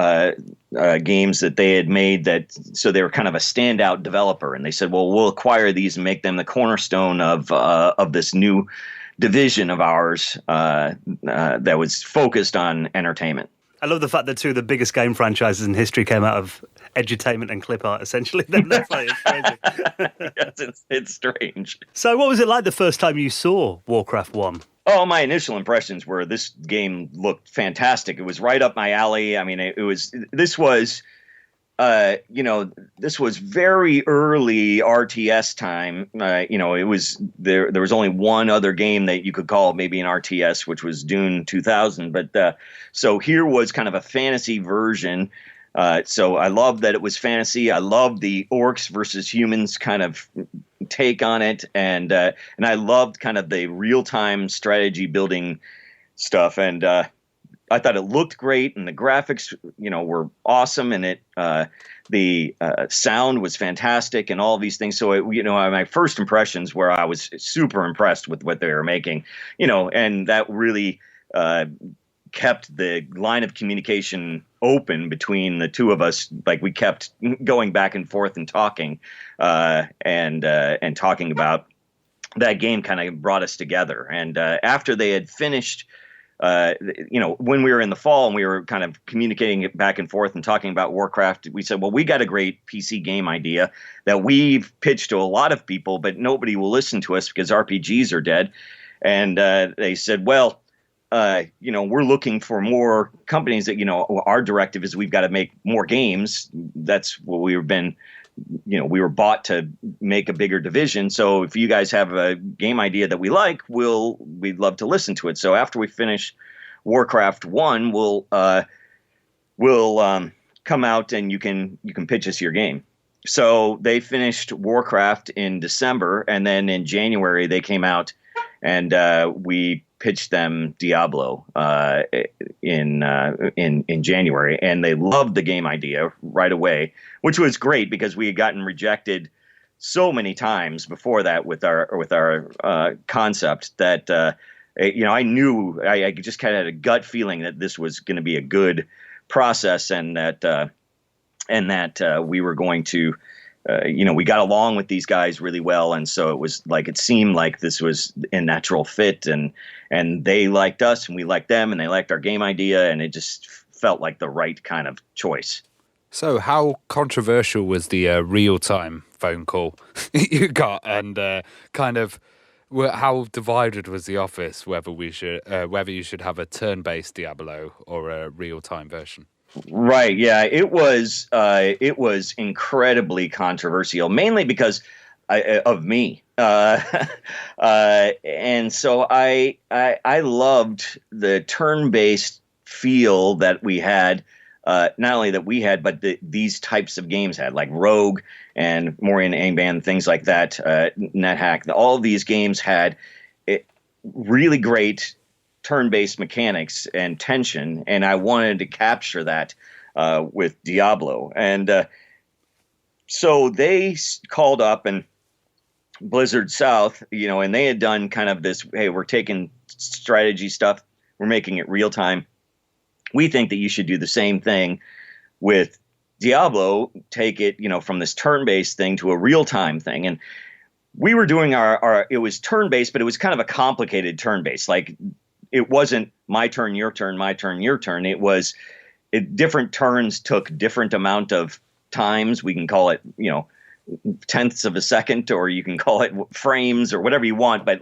games that they had made. So they were kind of a standout developer, and they said, "Well, we'll acquire these and make them the cornerstone of this new division of ours that was focused on entertainment." I love the fact that two of the biggest game franchises in history came out of edutainment and clip art, essentially. Then that's like, it's crazy. Yes, it's strange. So what was it like the first time you saw Warcraft 1? Oh, my initial impressions were this game looked fantastic. It was right up my alley. I mean, this was very early RTS time. It was there was only one other game that you could call maybe an RTS, which was Dune 2000. But so here was kind of a fantasy version. So I loved that it was fantasy. I loved the orcs versus humans kind of take on it, and I loved kind of the real-time strategy building stuff. And I thought it looked great, and the graphics, were awesome, and the sound was fantastic, and all these things. So my first impressions were I was super impressed with what they were making, and that really kept the line of communication open between the two of us. Like, we kept going back and forth and talking, and talking about that game. Kind of brought us together. And after they had finished, when we were in the fall and we were kind of communicating back and forth and talking about Warcraft, we said, well, we got a great PC game idea that we've pitched to a lot of people, but nobody will listen to us because RPGs are dead. And they said, well, we're looking for more companies that, our directive is we've got to make more games. That's what we've been, we were bought to make a bigger division. So if you guys have a game idea that we like, we'd love to listen to it. So after we finish Warcraft 1, we'll come out and you can pitch us your game. So they finished Warcraft in December, and then in January they came out and we pitched them Diablo in January, and they loved the game idea right away, which was great because we had gotten rejected so many times before that with our concept that I knew I just kind of had a gut feeling that this was going to be a good process, and that we were going to. We got along with these guys really well, and so it seemed like this was a natural fit, and they liked us, and we liked them, and they liked our game idea, and it just felt like the right kind of choice. So, how controversial was the real-time phone call you got, and kind of how divided was the office whether you should have a turn-based Diablo or a real-time version? Right. Yeah. It was incredibly controversial, mainly because of me. And so I loved the turn-based feel that we had, not only that we had, but these types of games had, like Rogue and Morian Angband, things like that, NetHack. All of these games had really great turn-based mechanics and tension, and I wanted to capture that with Diablo. And so they called up, and Blizzard South, and they had done kind of this, hey, we're taking strategy stuff, we're making it real time. We think that you should do the same thing with Diablo, take it, from this turn-based thing to a real-time thing. And we were doing it was turn-based, but it was kind of a complicated turn-based. Like, it wasn't my turn, your turn, my turn, your turn. It was different turns took different amount of times. We can call it, tenths of a second, or you can call it frames or whatever you want. But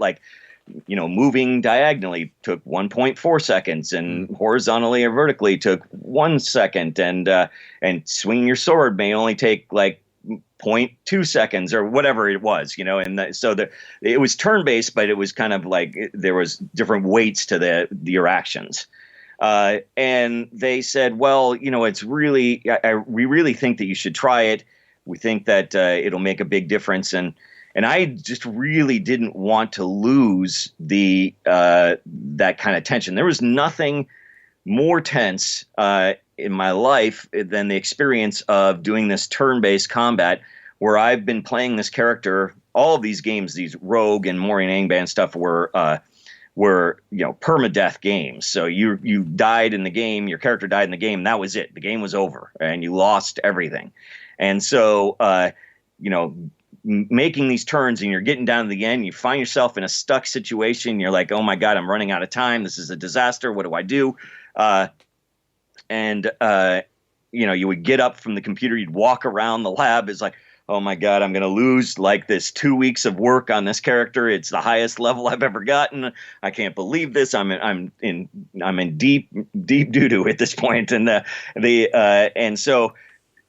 moving diagonally took 1.4 seconds, and horizontally or vertically took 1 second, and swinging your sword may only take 0.2 seconds or whatever it was, so it was turn-based, but it was kind of like there was different weights to your actions. And they said, well, it's really, we really think that you should try it. We think that it'll make a big difference. And I just really didn't want to lose that kind of tension. There was nothing more tense in my life than the experience of doing this turn-based combat, where I've been playing this character. All of these games, these Rogue and Morian Angband stuff, were permadeath games. So you died in the game, your character died in the game, that was it. The game was over, and you lost everything. And so making these turns, and you're getting down to the end, you find yourself in a stuck situation. You're like, oh my God, I'm running out of time. This is a disaster. What do I do? you would get up from the computer, you'd walk around the lab. It's like, oh my God, I'm going to lose like this 2 weeks of work on this character. It's the highest level I've ever gotten. I can't believe this. I'm in deep doo-doo at this point. And so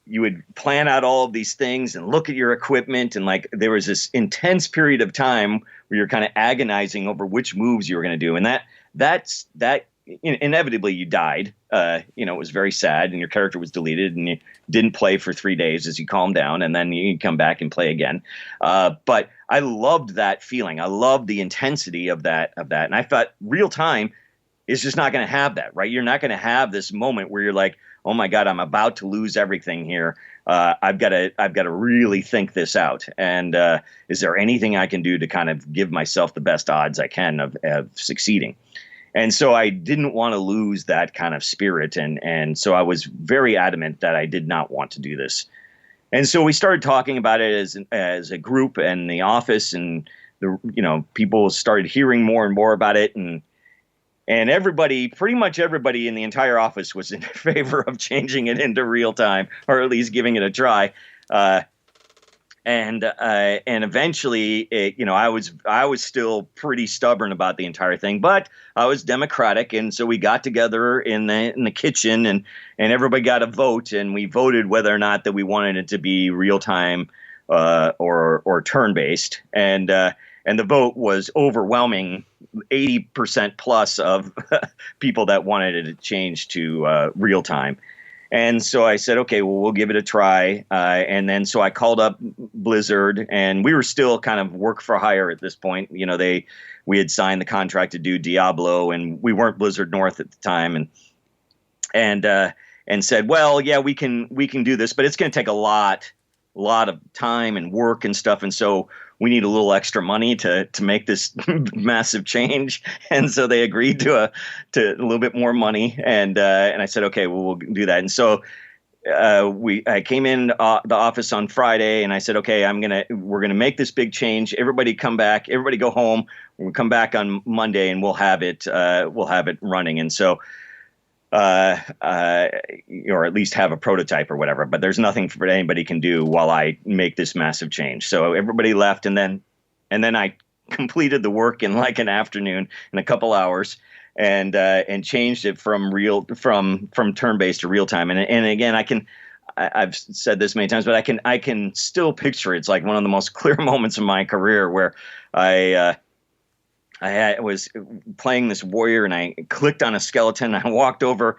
you would plan out all of these things and look at your equipment. And like, there was this intense period of time where you're kind of agonizing over which moves you were going to do. And that inevitably you died. It was very sad, and your character was deleted, and you didn't play for 3 days as you calmed down, and then you come back and play again. But I loved that feeling. I loved the intensity of that. And I thought real time is just not going to have that, right? You're not going to have this moment where you're like, oh my God, I'm about to lose everything here. I've got to really think this out. And is there anything I can do to kind of give myself the best odds I can of succeeding? And so I didn't want to lose that kind of spirit. And so I was very adamant that I did not want to do this. And so we started talking about it as a group in the office, and people started hearing more and more about it. And pretty much everybody in the entire office was in favor of changing it into real time, or at least giving it a try. And eventually, I was still pretty stubborn about the entire thing, but I was democratic, and so we got together in the kitchen, and everybody got a vote, and we voted whether or not that we wanted it to be real time or turn based, and the vote was overwhelming, 80% plus of people that wanted it to change to real time. And so I said, okay, well, we'll give it a try. And then so I called up Blizzard, and we were still kind of work for hire at this point. We had signed the contract to do Diablo, and we weren't Blizzard North at the time, and said, well, yeah, we can do this, but it's going to take a lot of time and work and stuff. And so we need a little extra money to make this massive change. And so they agreed to a little bit more money. And I said, okay, well, we'll do that. And so I came in the office on Friday, and I said, okay, we're going to make this big change. Everybody come back, everybody go home. We'll come back on Monday, and we'll have it running. And so, or at least have a prototype or whatever, but there's nothing for anybody can do while I make this massive change. So everybody left, and then I completed the work in like an afternoon, in a couple hours, and changed it from turn-based to real time. And again, I've said this many times, but I can still picture it. It's like one of the most clear moments of my career where I was playing this warrior, and I clicked on a skeleton. I walked over.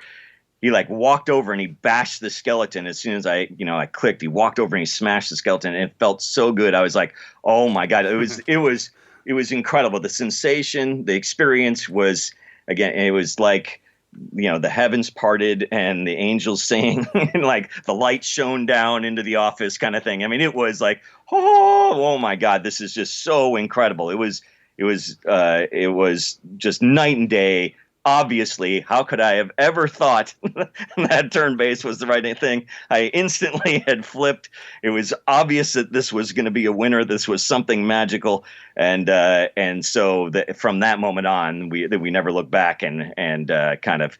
He walked over and he bashed the skeleton. As soon as I clicked, he walked over and he smashed the skeleton, and it felt so good. I was like, oh my God, it was incredible. The sensation, the experience was, again, it was like, the heavens parted and the angels sang, and like the light shone down into the office kind of thing. I mean, it was like, oh my God, this is just so incredible. It was just night and day. Obviously, how could I have ever thought that turn-based was the right thing? I instantly had flipped. It was obvious that this was going to be a winner. This was something magical, and so from that moment on, we never looked back, and kind of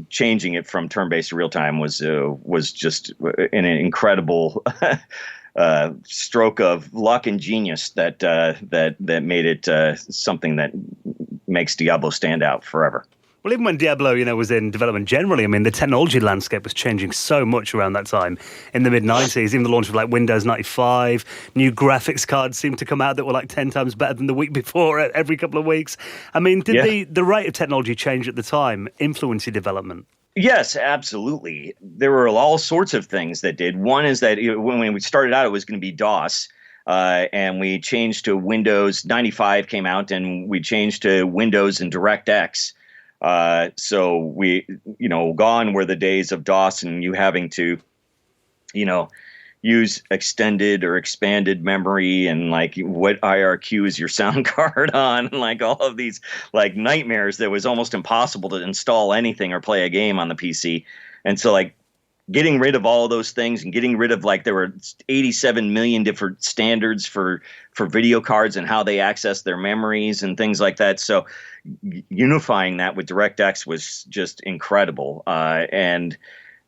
changing it from turn-based to real-time was just an incredible stroke of luck and genius that made it something that makes Diablo stand out forever. Well, even when Diablo, was in development generally, I mean, the technology landscape was changing so much around that time in the mid-90s. Even the launch of Windows 95, new graphics cards seemed to come out that were 10 times better than the week before every couple of weeks. I mean, did the rate of technology change at the time influence your development? Yes, absolutely. There were all sorts of things that did. One is that when we started out, it was going to be DOS. And we changed to Windows. 95 came out, and we changed to Windows and DirectX. So we, gone were the days of DOS and you having to, use extended or expanded memory, and what IRQ is your sound card on, and all of these nightmares that was almost impossible to install anything or play a game on the PC. And so getting rid of all of those things, and getting rid of there were 87 million different standards for video cards and how they access their memories and things like that. So unifying that with DirectX was just incredible. And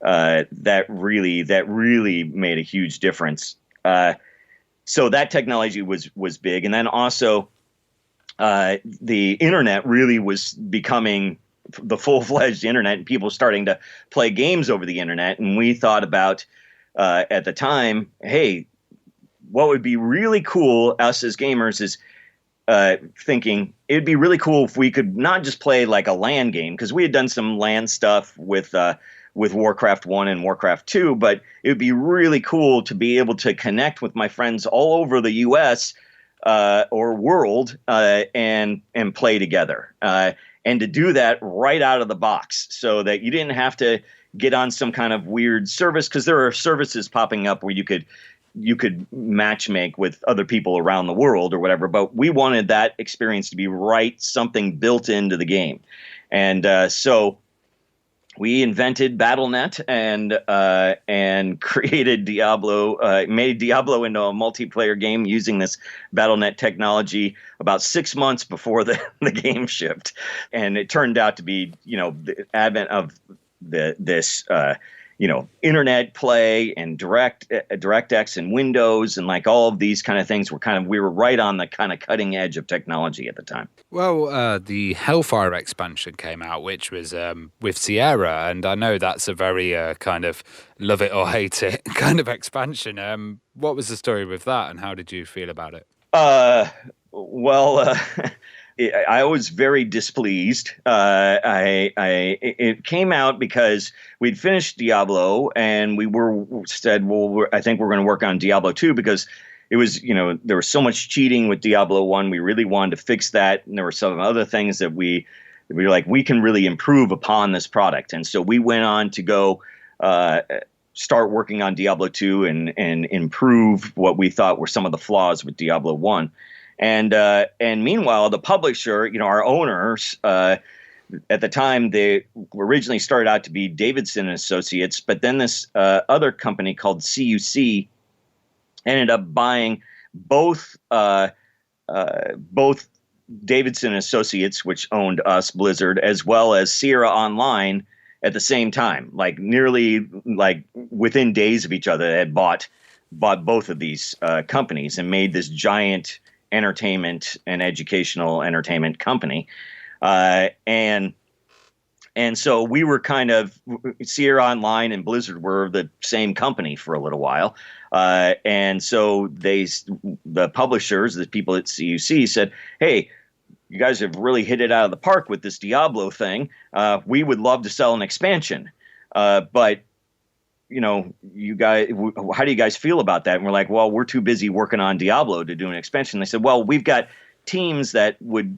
that really made a huge difference. So that technology was big, and then also the internet really was becoming the full-fledged internet, and people starting to play games over the internet. And we thought about at the time, hey, what would be really cool, us as gamers, is thinking it'd be really cool if we could not just play like a LAN game, because we had done some LAN stuff with Warcraft 1 and Warcraft 2, but it would be really cool to be able to connect with my friends all over the US or world and play together. And to do that right out of the box, so that you didn't have to get on some kind of weird service, because there are services popping up where you could matchmake with other people around the world or whatever. But we wanted that experience to be something built into the game. And so we invented BattleNet and created Diablo, made Diablo into a multiplayer game using this BattleNet technology about 6 months before the game shipped. And it turned out to be, the advent of this internet play and DirectX and Windows and like all of these kind of things we were right on the kind of cutting edge of technology at the time. Well, the Hellfire expansion came out, which was with Sierra, and I know that's a very kind of love it or hate it kind of expansion. What was the story with that, and how did you feel about it? I was very displeased. It came out because we'd finished Diablo, and I think we're going to work on Diablo 2, because it was, there was so much cheating with Diablo 1. We really wanted to fix that, and there were some other things that we were like, we can really improve upon this product. And so we went on to go start working on Diablo 2 and improve what we thought were some of the flaws with Diablo 1. And meanwhile, the publisher, our owners, at the time, they originally started out to be Davidson and Associates, but then this other company called CUC ended up buying both Davidson and Associates, which owned us, Blizzard, as well as Sierra Online at the same time, like nearly like within days of each other. They had bought both of these companies and made this giant entertainment and educational entertainment company. And so we were kind of, Sierra Online and Blizzard were the same company for a little while. And so the publishers, the people at CUC said, hey, you guys have really hit it out of the park with this Diablo thing. We would love to sell an expansion. But you guys, how do you guys feel about that? And we're like, well, we're too busy working on Diablo to do an expansion. They said, well, we've got teams that would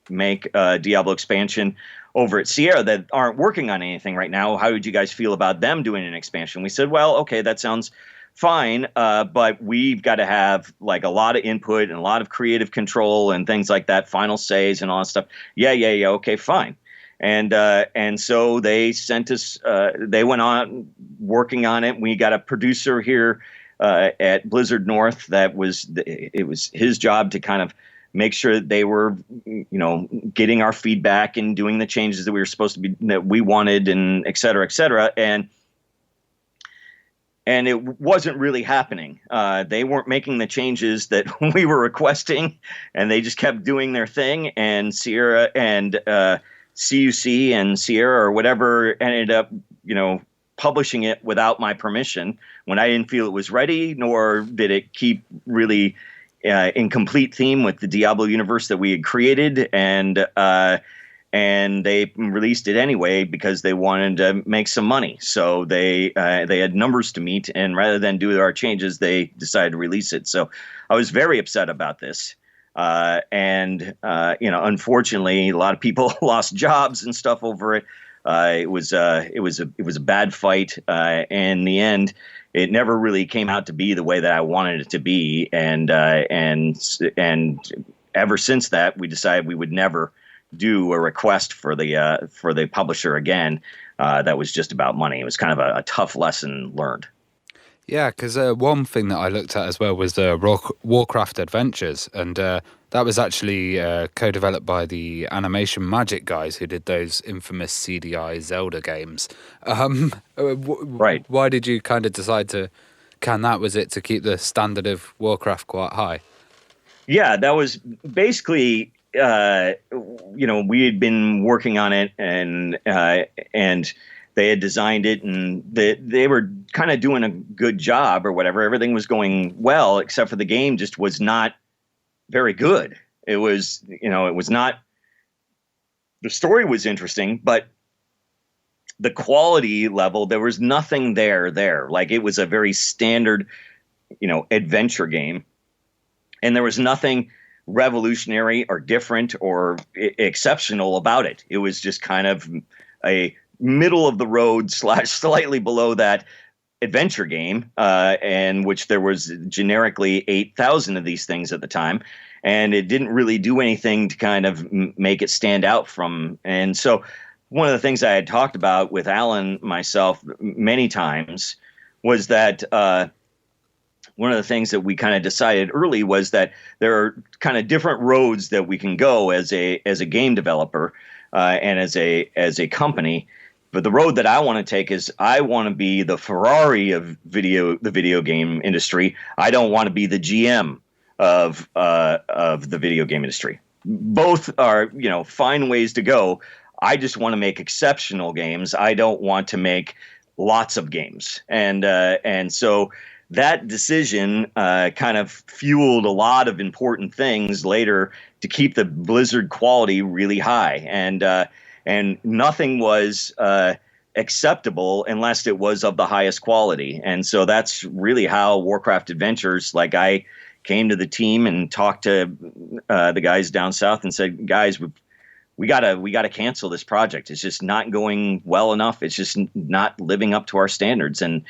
make a Diablo expansion over at Sierra that aren't working on anything right now. How would you guys feel about them doing an expansion? We said, well, okay, that sounds fine, but we've got to have like a lot of input and a lot of creative control and things like that, final says and all that stuff. Yeah, okay, fine. And so they sent us. They went on working on it. We got a producer here at Blizzard North it was his job to kind of make sure that they were, getting our feedback and doing the changes that we were supposed to be, that we wanted, and et cetera, et cetera. And it wasn't really happening. They weren't making the changes that we were requesting, and they just kept doing their thing. And Sierra and CUC and Sierra or whatever ended up, publishing it without my permission when I didn't feel it was ready, nor did it keep really in complete theme with the Diablo universe that we had created. And they released it anyway because they wanted to make some money. So they had numbers to meet, and rather than do our changes, they decided to release it. So I was very upset about this. Unfortunately, a lot of people lost jobs and stuff over it. It was a bad fight. In the end, it never really came out to be the way that I wanted it to be. And ever since that, we decided we would never do a request for the publisher again. That was just about money. It was kind of a tough lesson learned. Yeah, because one thing that I looked at as well was the Warcraft Adventures, and That was actually co-developed by the Animation Magic guys who did those infamous CDI Zelda games. Right. Why did you kind of decide to can that? Was it to keep the standard of Warcraft quite high? Yeah, that was basically, we had been working on it, and they had designed it, and they were kind of doing a good job or whatever. Everything was going well, except for the game just was not very good. It was, it was not. The story was interesting, but the quality level, there was nothing there. Like, it was a very standard, adventure game. And there was nothing revolutionary or different or exceptional about it. It was just kind of a middle of the road / slightly below that adventure game, and which there was generically 8,000 of these things at the time. And it didn't really do anything to kind of make it stand out from. And so one of the things I had talked about with Alan, myself, many times was that one of the things that we kind of decided early was that there are kind of different roads that we can go as a game developer and as a company. But the road that I want to take is I want to be the Ferrari of the video game industry. I don't want to be the GM of the video game industry. Both are, fine ways to go. I just want to make exceptional games. I don't want to make lots of games. And so that decision kind of fueled a lot of important things later to keep the Blizzard quality really high. And nothing was acceptable unless it was of the highest quality. And so that's really how Warcraft Adventures, like, I came to the team and talked to the guys down south and said, guys, we gotta cancel this project. It's just not going well enough. It's just not living up to our standards. And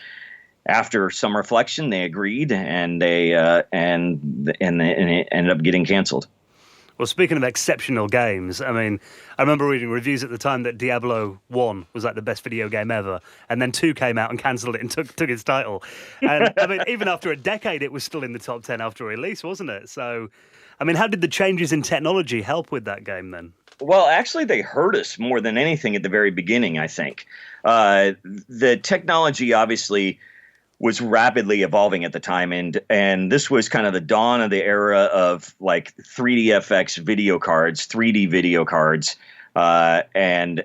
after some reflection, they agreed, and they ended up getting canceled. Well, speaking of exceptional games, I mean, I remember reading reviews at the time that Diablo 1 was like the best video game ever, and then 2 came out and cancelled it and took its title. And I mean, even after a decade, it was still in the top 10 after release, wasn't it? So, I mean, how did the changes in technology help with that game then? Well, actually, they hurt us more than anything at the very beginning, I think. The technology obviously was rapidly evolving at the time, and this was kind of the dawn of the era of like 3DFX video cards, 3D video cards, and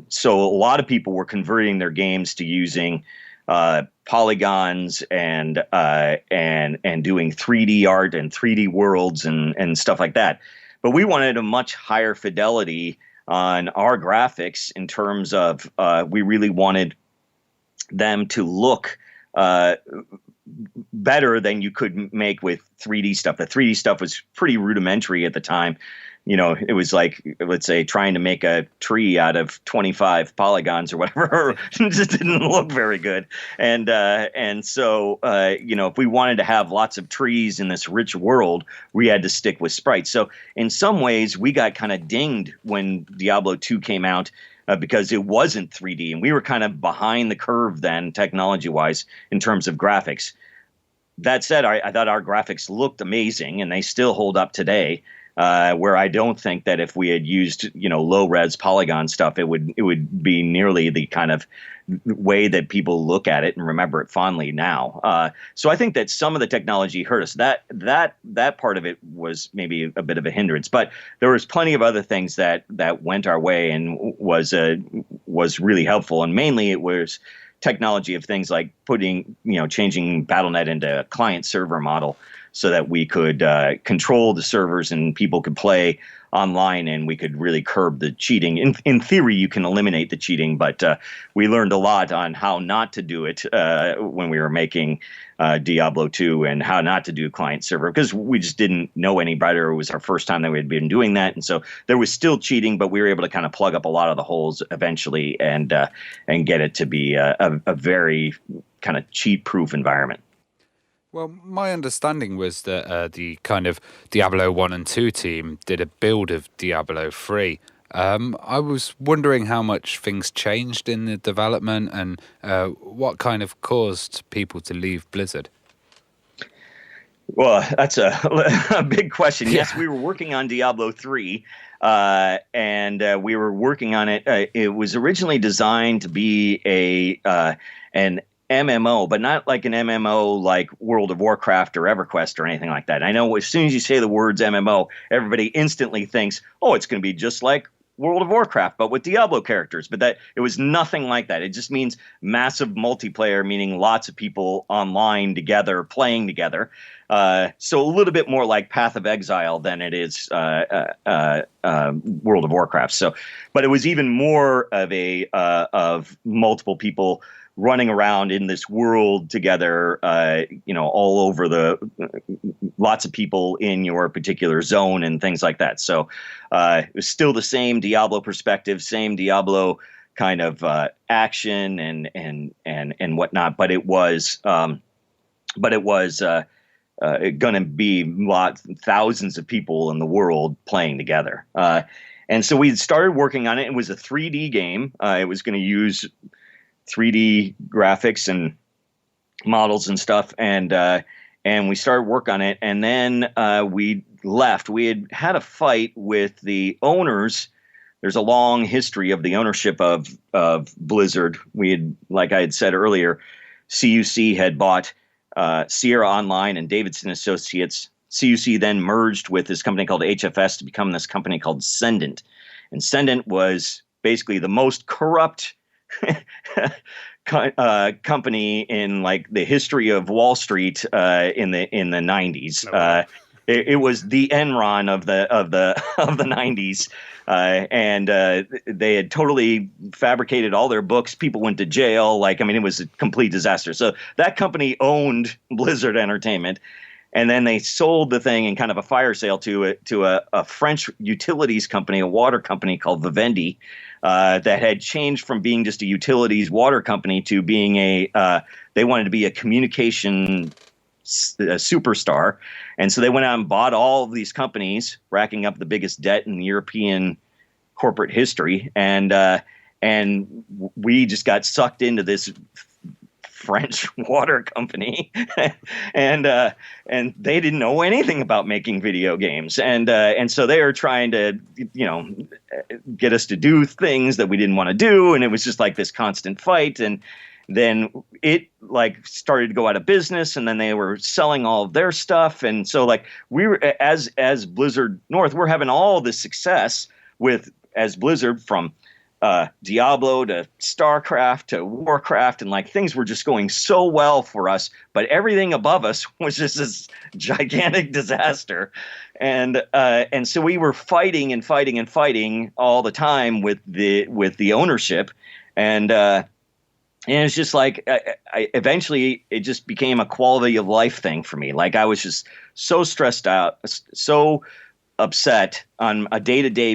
so a lot of people were converting their games to using polygons and doing 3D art and 3D worlds and stuff like that. But we wanted a much higher fidelity on our graphics in terms of we really wanted them to look better than you could make with 3D stuff. The 3D stuff was pretty rudimentary at the time. It was like, let's say, trying to make a tree out of 25 polygons or whatever. It just didn't look very good. And so, if we wanted to have lots of trees in this rich world, we had to stick with sprites. So in some ways, we got kind of dinged when Diablo 2 came out, because it wasn't 3D, and we were kind of behind the curve then, technology-wise, in terms of graphics. That said, I thought our graphics looked amazing, and they still hold up today. Where I don't think that if we had used, low-res polygon stuff, it would be nearly the kind of way that people look at it and remember it fondly now. So I think that some of the technology hurt us. That part of it was maybe a bit of a hindrance, but there was plenty of other things that went our way and was really helpful. And mainly it was technology of things like changing Battle.net into a client server model, so that we could control the servers and people could play online, and we could really curb the cheating. In theory, you can eliminate the cheating, but we learned a lot on how not to do it when we were making Diablo 2 and how not to do client server, because we just didn't know any better. It was our first time that we had been doing that. And so there was still cheating, but we were able to kind of plug up a lot of the holes eventually and get it to be a very kind of cheat-proof environment. Well, my understanding was that the kind of Diablo 1 and 2 team did a build of Diablo 3. I was wondering how much things changed in the development and what kind of caused people to leave Blizzard. Well, that's a big question. Yes, Yeah. we were working on Diablo 3, and we were working on it. It was originally designed to be an MMO, but not like an MMO like World of Warcraft or EverQuest or anything like that. I know as soon as you say the words MMO, everybody instantly thinks, oh, it's going to be just like World of Warcraft, but with Diablo characters. But that it was nothing like that. It just means massive multiplayer, meaning lots of people online together, playing together. So a little bit more like Path of Exile than it is World of Warcraft. So, but it was even more of a of multiple people running around in this world together, all over lots of people in your particular zone and things like that. So it was still the same Diablo perspective, same Diablo kind of action and whatnot, but it was going to be thousands of people in the world playing together. And so we started working on it. It was a 3D game. It was going to use 3D graphics and models and stuff, and we started work on it. And then we left. We had a fight with the owners. There's a long history of the ownership of Blizzard. Like I had said earlier, CUC had bought Sierra Online and Davidson Associates. CUC then merged with this company called HFS to become this company called Sendent. And Sendent was basically the most corrupt company in like the history of Wall Street in the 90s. It was the Enron of the 90s, and they had totally fabricated all their books. People went to jail. It was a complete disaster. So that company owned Blizzard Entertainment, and then they sold the thing in kind of a fire sale to a French utilities company, a water company called Vivendi, that had changed from being just a utilities water company to being they wanted to be a communication superstar. And so they went out and bought all of these companies, racking up the biggest debt in European corporate history. And we just got sucked into this French water company, and they didn't know anything about making video games, and so they were trying to get us to do things that we didn't want to do, and it was just like this constant fight. And then it started to go out of business, and then they were selling all of their stuff, and so we were as Blizzard North, we're having all this success as Blizzard, from Diablo to StarCraft to Warcraft, and things were just going so well for us, but everything above us was just this gigantic disaster. And so we were fighting and fighting and fighting all the time with the ownership. And it's just eventually it just became a quality of life thing for me. I was just so stressed out, so upset on a day-to-day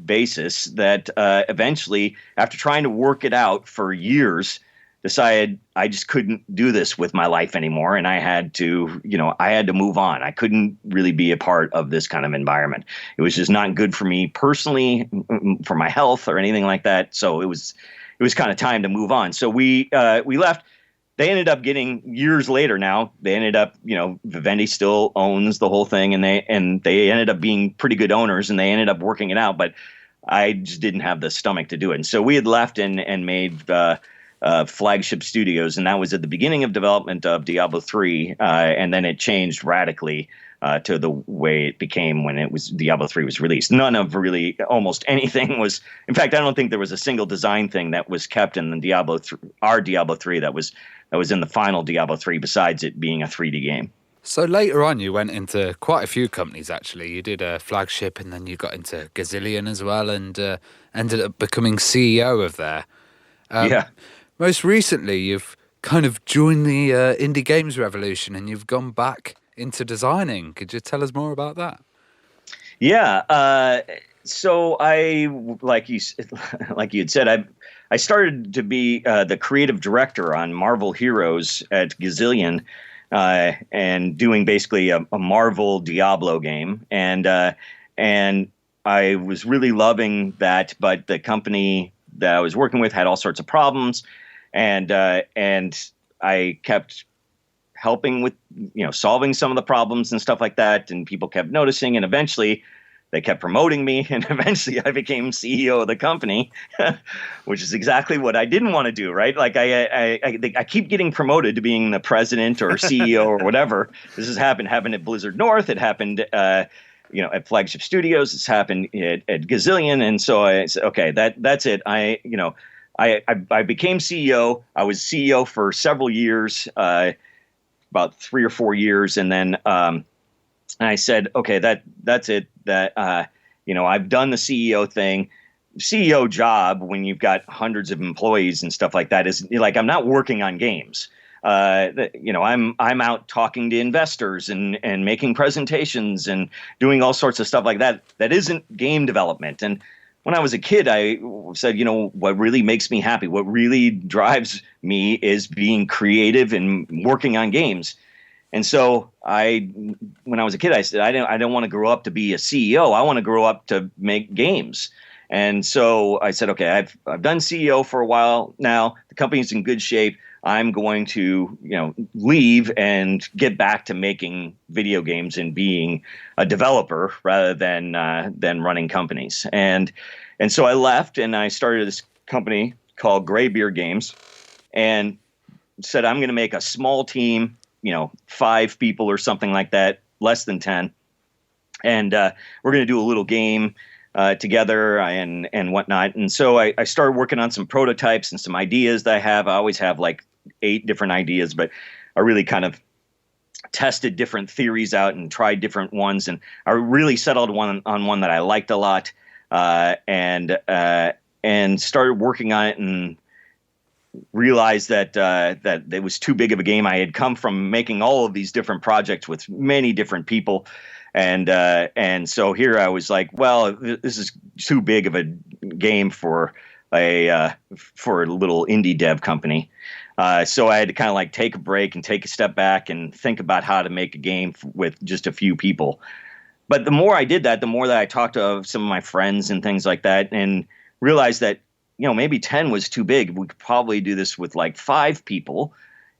basis that eventually, after trying to work it out for years, decided I just couldn't do this with my life anymore, and I had to move on. I couldn't really be a part of this kind of environment. It was just not good for me personally, for my health or anything like that. So it was kind of time to move on. So we left. They ended up getting, years later now, they ended up, Vivendi still owns the whole thing, and they ended up being pretty good owners, and they ended up working it out, but I just didn't have the stomach to do it. And so we had left and made Flagship Studios, and that was at the beginning of development of Diablo 3, and then it changed radically to the way it became when Diablo 3 was released. None of almost anything was, in fact, I don't think there was a single design thing that was kept in the our Diablo 3 that was in the final Diablo 3, besides it being a 3D game. So later on, you went into quite a few companies, actually. You did a Flagship, and then you got into Gazillion as well, and ended up becoming CEO of there. Yeah. Most recently, you've kind of joined the indie games revolution, and you've gone back into designing. Could you tell us more about that? Yeah. So like you had said, I started to be the creative director on Marvel Heroes at Gazillion, and doing basically a Marvel Diablo game, and I was really loving that. But the company that I was working with had all sorts of problems, and I kept helping with, solving some of the problems and stuff like that. And people kept noticing, and eventually they kept promoting me, and eventually I became CEO of the company, which is exactly what I didn't want to do, right? Like I keep getting promoted to being the president or CEO or whatever. This has happened at Blizzard North. It happened, at Flagship Studios. It's happened at Gazillion. And so I said, okay, that's it. I became CEO. I was CEO for several years, about 3 or 4 years, and then I said, okay, that's it. That I've done the CEO thing. CEO job when you've got hundreds of employees and stuff like that is like I'm not working on games. I'm out talking to investors and making presentations and doing all sorts of stuff like that. That isn't game development. And when I was a kid, I said, what really makes me happy, what really drives me is being creative and working on games. And so when I was a kid, I said, I don't want to grow up to be a CEO. I want to grow up to make games. And so I said, okay, I've done CEO for a while now. The company's in good shape. I'm going to, leave and get back to making video games and being a developer rather than running companies. And so I left and I started this company called Graybeard Games and said, I'm going to make a small team, 5 people or something like that, less than 10. And we're going to do a little game together and whatnot. And so I started working on some prototypes and some ideas that I have. I always have like 8 different ideas, but I really kind of tested different theories out and tried different ones. And I really settled on one that I liked a lot and started working on it and realized that it was too big of a game. I had come from making all of these different projects with many different people. And so here I was like, well, this is too big of a game for a little indie dev company. So I had to kind of like take a break and take a step back and think about how to make a game with just a few people. But the more I did that, the more that I talked to some of my friends and things like that and realized that, maybe 10 was too big. We could probably do this with like 5 people,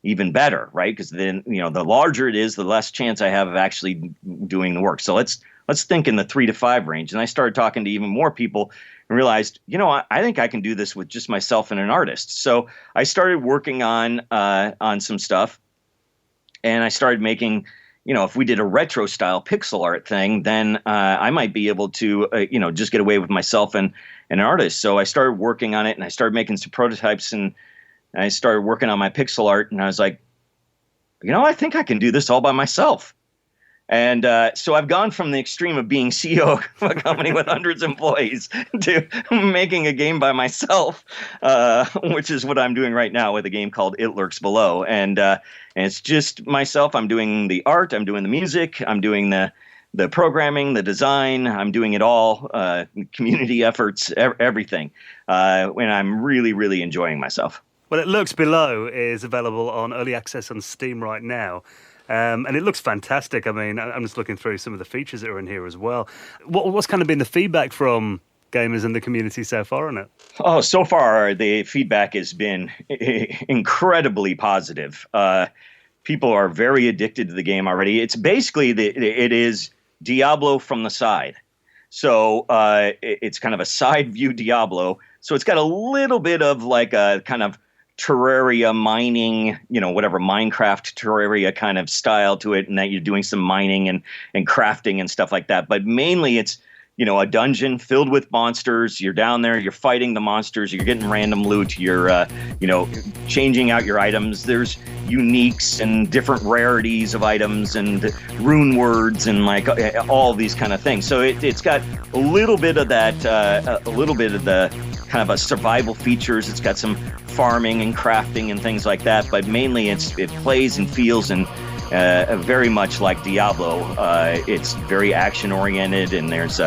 even better, right? Because then, the larger it is, the less chance I have of actually doing the work. So let's think in the 3 to 5 range. And I started talking to even more people and realized, I think I can do this with just myself and an artist. So I started working on some stuff, and I started making, if we did a retro style pixel art thing, then I might be able to, just get away with myself and an artist. So I started working on it, and I started making some prototypes, and I started working on my pixel art, and I was like, I think I can do this all by myself. And so I've gone from the extreme of being CEO of a company with hundreds of employees to making a game by myself, which is what I'm doing right now with a game called It Lurks Below. And it's just myself. I'm doing the art. I'm doing the music. I'm doing the programming, the design. I'm doing it all, community efforts, everything. And I'm really, really enjoying myself. Well, It Lurks Below is available on early access on Steam right now. And it looks fantastic. I mean, I'm just looking through some of the features that are in here as well. What's kind of been the feedback from gamers in the community so far on it? Oh, so far, the feedback has been incredibly positive. People are very addicted to the game already. It's basically, it is Diablo from the side. So it's kind of a side view Diablo. So it's got a little bit of like a kind of Terraria mining, whatever Minecraft Terraria kind of style to it, and that you're doing some mining and crafting and stuff like that. But mainly it's, a dungeon filled with monsters. You're down there, you're fighting the monsters, you're getting random loot, you're, changing out your items. There's uniques and different rarities of items and rune words and like all these kind of things. So it's got a little bit of that, a little bit of the kind of a survival features. It's got some farming and crafting and things like that, but mainly it plays and feels and very much like Diablo. It's very action oriented, and there's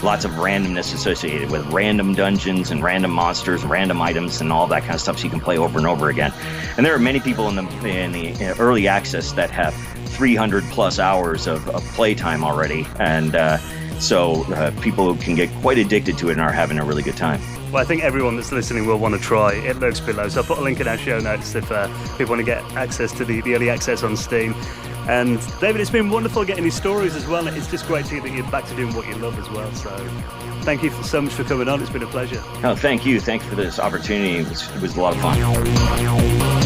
lots of randomness associated with random dungeons and random monsters, random items, and all that kind of stuff. So you can play over and over again. And there are many people in the early access that have 300 plus hours of playtime already, and So people can get quite addicted to it and are having a really good time. Well, I think everyone that's listening will want to try. It lurks below. So I'll put a link in our show notes if people want to get access to the early access on Steam. And David, it's been wonderful getting these stories as well. It's just great to hear that you're back to doing what you love as well. So thank you so much for coming on. It's been a pleasure. Oh, thank you. Thanks for this opportunity. It was a lot of fun.